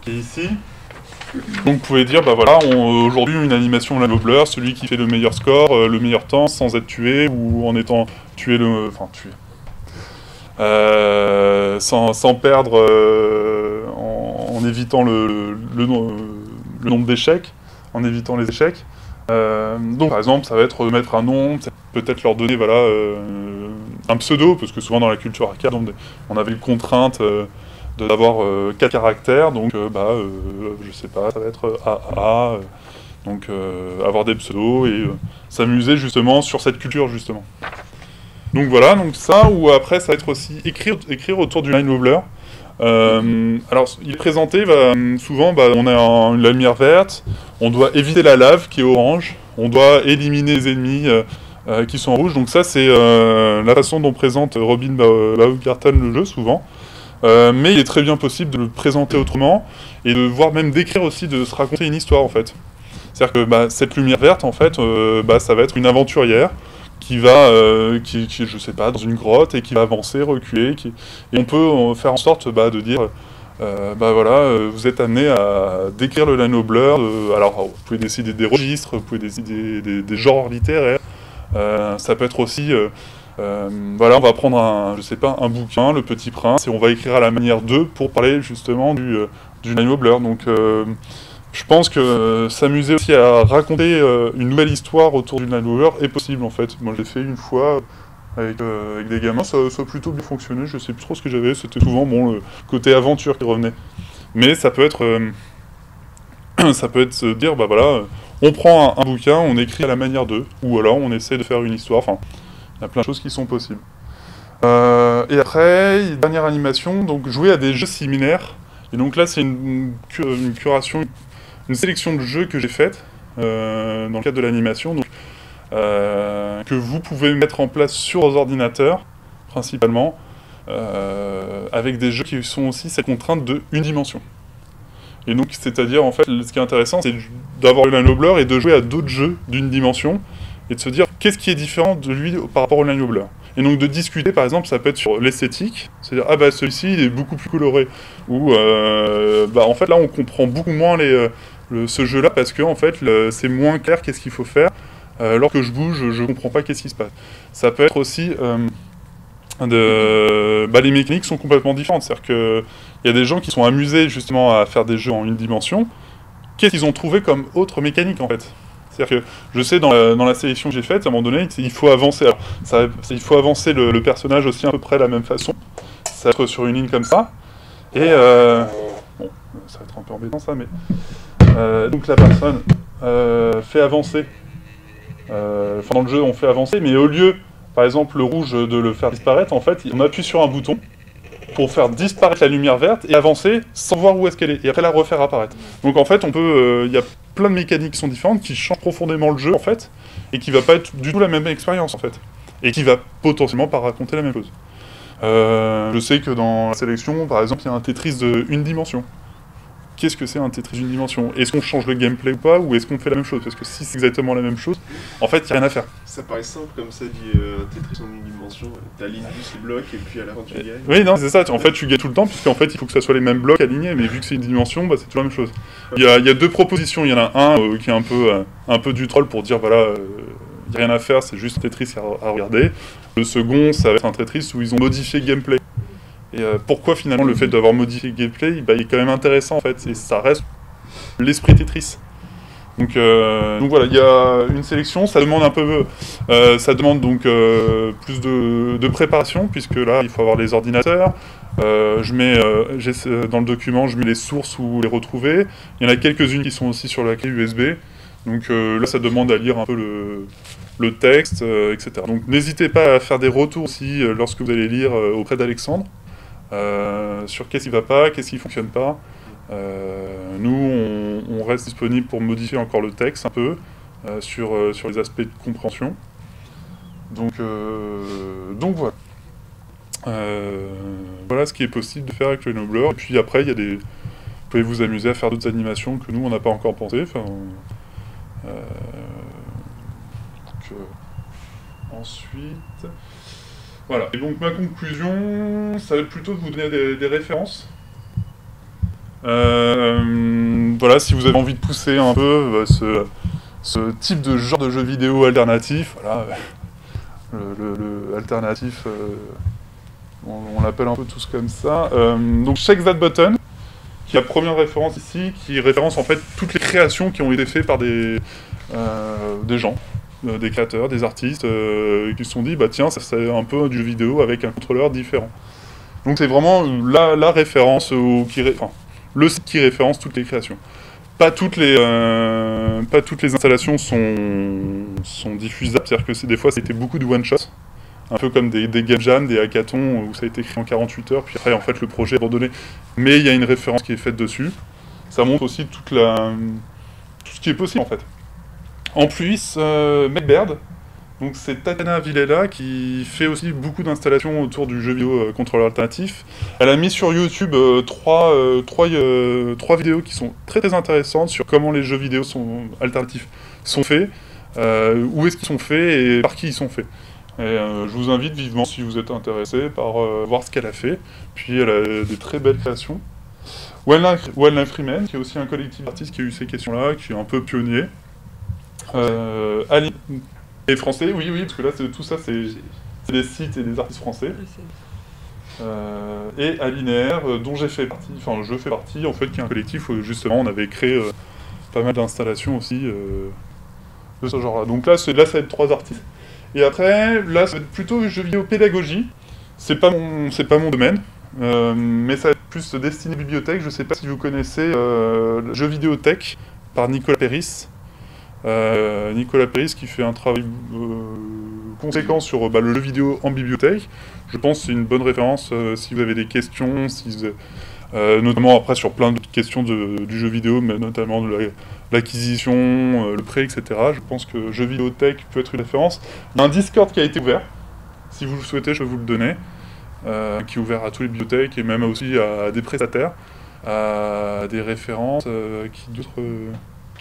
qui est ici. Donc vous pouvez dire, bah voilà, aujourd'hui une animation Line Blur, celui qui fait le meilleur score, le meilleur temps, sans être tué, ou en étant tué, sans perdre, en évitant le nombre d'échecs, en évitant les échecs. Donc par exemple, ça va être mettre un nom, peut-être leur donner voilà, un pseudo, parce que souvent dans la culture arcade, on avait une contrainte d'avoir 4 caractères, donc je sais pas, ça va être AA, donc avoir des pseudos et s'amuser justement sur cette culture justement. Donc voilà, donc ça, ou après ça va être aussi écrire autour du Line Blur. Alors il est présenté, souvent on a la lumière verte, on doit éviter la lave qui est orange, on doit éliminer les ennemis qui sont en rouge, donc ça c'est la façon dont présente Robin Baumgarten le jeu souvent. Mais il est très bien possible de le présenter autrement et de voir même d'écrire aussi, de se raconter une histoire en fait. C'est-à-dire que cette lumière verte en fait, ça va être une aventurière qui va, je sais pas, dans une grotte et qui va avancer, reculer, et on peut faire en sorte de dire, voilà, vous êtes amené à décrire le Line Blur, alors vous pouvez décider des registres, vous pouvez décider des genres littéraires, ça peut être aussi, voilà, on va prendre un bouquin, Le Petit Prince, et on va écrire à la manière d'eux pour parler justement du Line Blur. Donc je pense que s'amuser aussi à raconter une nouvelle histoire autour du Line Blur est possible en fait. Moi je l'ai fait une fois avec des gamins, ça a plutôt bien fonctionné, je sais plus trop ce que j'avais, c'était souvent le côté aventure qui revenait. Mais ça peut être se dire, bah voilà, on prend un bouquin, on écrit à la manière d'eux, ou alors on essaie de faire une histoire, enfin, il y a plein de choses qui sont possibles. Et après, dernière animation, donc jouer à des jeux similaires. Et donc là, c'est une curation, une sélection de jeux que j'ai faite dans le cadre de l'animation, donc que vous pouvez mettre en place sur vos ordinateurs, principalement, avec des jeux qui sont aussi cette contrainte de une dimension. Et donc, c'est-à-dire, en fait, ce qui est intéressant, c'est d'avoir le Line Blur et de jouer à d'autres jeux d'une dimension, et de se dire, qu'est-ce qui est différent de lui par rapport au Line Blur. Et donc de discuter, par exemple, ça peut être sur l'esthétique, c'est-à-dire, ah bah celui-ci, il est beaucoup plus coloré, ou, en fait, là, on comprend beaucoup moins ce jeu-là, parce que, en fait, c'est moins clair qu'est-ce qu'il faut faire. Lorsque je bouge, je comprends pas qu'est-ce qui se passe. Ça peut être aussi... les mécaniques sont complètement différentes, c'est-à-dire qu'il y a des gens qui sont amusés justement à faire des jeux en une dimension. Qu'est-ce qu'ils ont trouvé comme autre mécanique en fait? C'est-à-dire que je sais dans la sélection que j'ai faite, à un moment donné, il faut avancer. Alors, il faut avancer le personnage aussi à peu près de la même façon. Ça va être sur une ligne comme ça. Et bon, ça va être un peu embêtant ça, mais donc la personne fait avancer. Dans le jeu, on fait avancer, mais au lieu par exemple, le rouge, de le faire disparaître, en fait, on appuie sur un bouton pour faire disparaître la lumière verte et avancer sans voir où est-ce qu'elle est, et après la refaire apparaître. Donc en fait, on peut, y a plein de mécaniques qui sont différentes, qui changent profondément le jeu, en fait, et qui va pas être du tout la même expérience, en fait, et qui va potentiellement pas raconter la même chose. Je sais que dans la sélection, par exemple, il y a un Tetris de une dimension. Qu'est-ce que c'est un Tetris d'une dimension? Est-ce qu'on change le gameplay ou pas, ou est-ce qu'on fait la même chose? Parce que si c'est exactement la même chose, en fait, il n'y a rien à faire. Ça paraît simple comme ça, dit Tetris en une dimension. T'alignes juste les blocs et puis à la fin tu gagnes. Oui, non, c'est ça. En fait, tu gagnes tout le temps, puisqu'en fait, il faut que ça soit les mêmes blocs alignés, mais vu que c'est une dimension, c'est toujours la même chose. Il y a deux propositions. Il y en a un qui est un peu du troll pour dire, voilà, il n'y a rien à faire, c'est juste Tetris à regarder. Le second, ça va être un Tetris où ils ont modifié le gameplay. Et pourquoi finalement le fait d'avoir modifié le gameplay, il est quand même intéressant en fait, et ça reste l'esprit Tetris. Donc voilà, il y a une sélection, ça demande donc plus de préparation, puisque là il faut avoir les ordinateurs. Dans le document, je mets les sources où les retrouver. Il y en a quelques-unes qui sont aussi sur la clé USB. Donc là, ça demande à lire un peu le texte, etc. Donc n'hésitez pas à faire des retours aussi lorsque vous allez lire auprès d'Alexandre sur qu'est-ce qui ne va pas, qu'est-ce qui ne fonctionne pas. Nous, on reste disponible pour modifier encore le texte un peu sur les aspects de compréhension. Donc voilà. Voilà ce qui est possible de faire avec le Enoblur. Et puis après, vous pouvez vous amuser à faire d'autres animations que nous, on n'a pas encore pensé. Ensuite, voilà. Et donc ma conclusion, ça va être plutôt de vous donner des références. Voilà, si vous avez envie de pousser un peu ce type de genre de jeu vidéo alternatif, voilà, le alternatif, on l'appelle un peu tous comme ça. Donc Shake That Button, qui est la première référence ici, qui référence en fait toutes les créations qui ont été faites par des gens, des créateurs, des artistes, qui se sont dit, bah tiens, c'est un peu du jeu vidéo avec un contrôleur différent. Donc c'est vraiment la référence le site qui référence toutes les créations. Pas toutes les installations sont diffusables, c'est-à-dire que des fois c'était beaucoup de one-shot, un peu comme des game jams, des hackathons où ça a été créé en 48 heures, puis après en fait le projet est abandonné. Mais il y a une référence qui est faite dessus. Ça montre aussi tout ce qui est possible en fait. En plus, MacBird, donc c'est Tatiana Villela qui fait aussi beaucoup d'installations autour du jeu vidéo contrôleur alternatif. Elle a mis sur YouTube trois vidéos qui sont très très intéressantes sur comment les jeux vidéo alternatifs sont faits, où est-ce qu'ils sont faits et par qui ils sont faits. Et je vous invite vivement, si vous êtes intéressé, par voir ce qu'elle a fait. Puis elle a des très belles créations. Wildlife Freeman, qui est aussi un collectif d'artistes qui a eu ces questions-là, qui est un peu pionnier. Et français, oui, parce que là, tout ça, c'est des sites et des artistes français. Et Alinéaire, dont je fais partie, en fait, qui est un collectif où, justement, on avait créé pas mal d'installations aussi de ce genre-là. Donc là, ça va être 3 artistes. Et après, là, ça va être plutôt jeux vidéo pédagogie. C'est pas mon domaine, mais ça va être plus destiné bibliothèque. Je sais pas si vous connaissez Jeux vidéo tech par Nicolas Péris. Nicolas Péris qui fait un travail conséquent sur le jeu vidéo en bibliothèque. Je pense que c'est une bonne référence si vous avez des questions, notamment après sur plein d'autres questions du jeu vidéo, mais notamment de l'acquisition, le prêt, etc. Je pense que jeu vidéo tech peut être une référence. Il y a un Discord qui a été ouvert. Si vous le souhaitez, je peux vous le donner. Qui est ouvert à toutes les bibliothèques et même aussi à des prestataires, à des références. Qui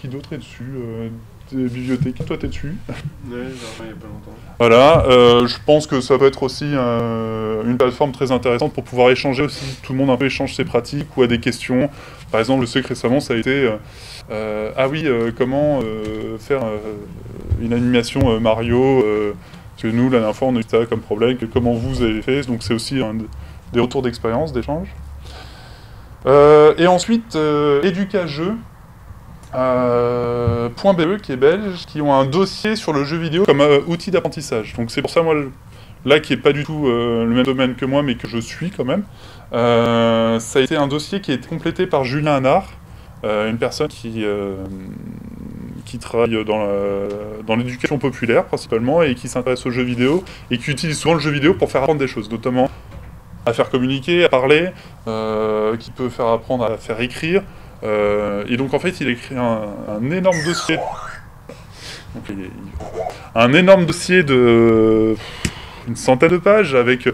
d'autre est dessus des bibliothèques, toi t'es dessus. Ouais, il y a pas longtemps. Voilà, je pense que ça peut être aussi une plateforme très intéressante pour pouvoir échanger aussi, tout le monde un peu échange ses pratiques ou a des questions. Par exemple, je sais que récemment ça a été comment faire une animation Mario, parce que nous la dernière fois on a eu ça comme problème, comment vous avez fait, donc c'est aussi des retours d'expérience, d'échange. Et ensuite, Educajeux. .be qui est belge, qui ont un dossier sur le jeu vidéo comme outil d'apprentissage. Donc c'est pour ça, moi, là qui est pas du tout le même domaine que moi, mais que je suis quand même, ça a été un dossier qui a été complété par Julien Hanard, une personne qui travaille dans l'éducation populaire principalement et qui s'intéresse aux jeux vidéo et qui utilise souvent le jeu vidéo pour faire apprendre des choses, notamment à faire communiquer, à parler, qui peut faire apprendre à faire écrire. Et donc en fait il a écrit un énorme dossier. Un énorme dossier de une centaine de pages avec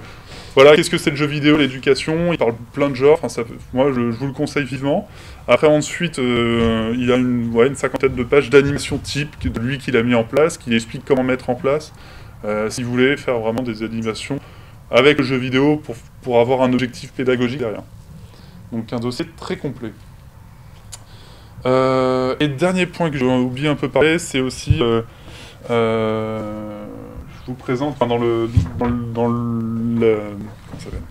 voilà qu'est-ce que c'est le jeu vidéo, l'éducation, il parle plein de genres, moi je vous le conseille vivement. Après ensuite il a une cinquantaine de pages d'animation type de lui qu'il a mis en place, qui explique comment mettre en place si vous voulez faire vraiment des animations avec le jeu vidéo pour avoir un objectif pédagogique derrière. Donc un dossier très complet. Et dernier point que j'ai oublié un peu parler, c'est aussi, je vous présente, enfin, comment ça s'appelle ?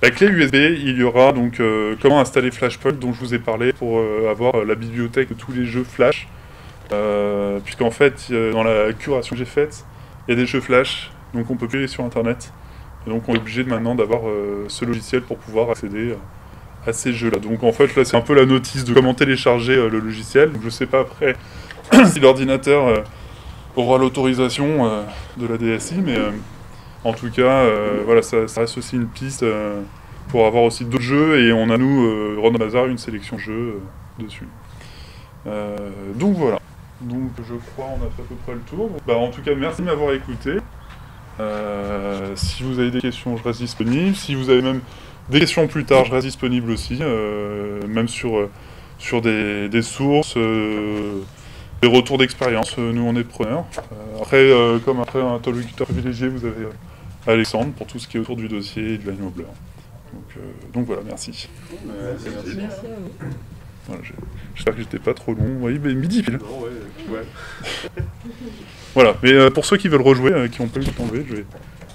La clé USB, il y aura donc comment installer Flashpoint, dont je vous ai parlé, pour avoir la bibliothèque de tous les jeux Flash. Puisqu'en fait, dans la curation que j'ai faite, il y a des jeux Flash, donc on peut plus aller sur Internet. Et donc on est obligé maintenant d'avoir ce logiciel pour pouvoir accéder à ces jeux-là. Donc en fait, là, c'est un peu la notice de comment télécharger le logiciel. Donc je sais pas après si l'ordinateur aura l'autorisation de la DSI, mais en tout cas, voilà, ça reste aussi une piste pour avoir aussi d'autres jeux, et on a, nous, Random Bazar, une sélection de jeux dessus. Donc voilà. Donc je crois on a fait à peu près le tour. Bah, en tout cas, merci de m'avoir écouté. Si vous avez des questions, je reste disponible. Si vous avez même des questions plus tard, je reste disponible aussi. Même sur des sources, des retours d'expérience, nous on est preneurs. Après, comme après un interlocuteur privilégié, vous avez Alexandre pour tout ce qui est autour du dossier et de l'Animal. Donc voilà, merci. Merci. Voilà, j'espère que j'étais pas trop long. Oui, mais midi pile. Non, ouais. Voilà, mais pour ceux qui veulent rejouer, qui n'ont pas eu le temps de jouer,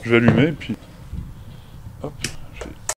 je vais allumer, et puis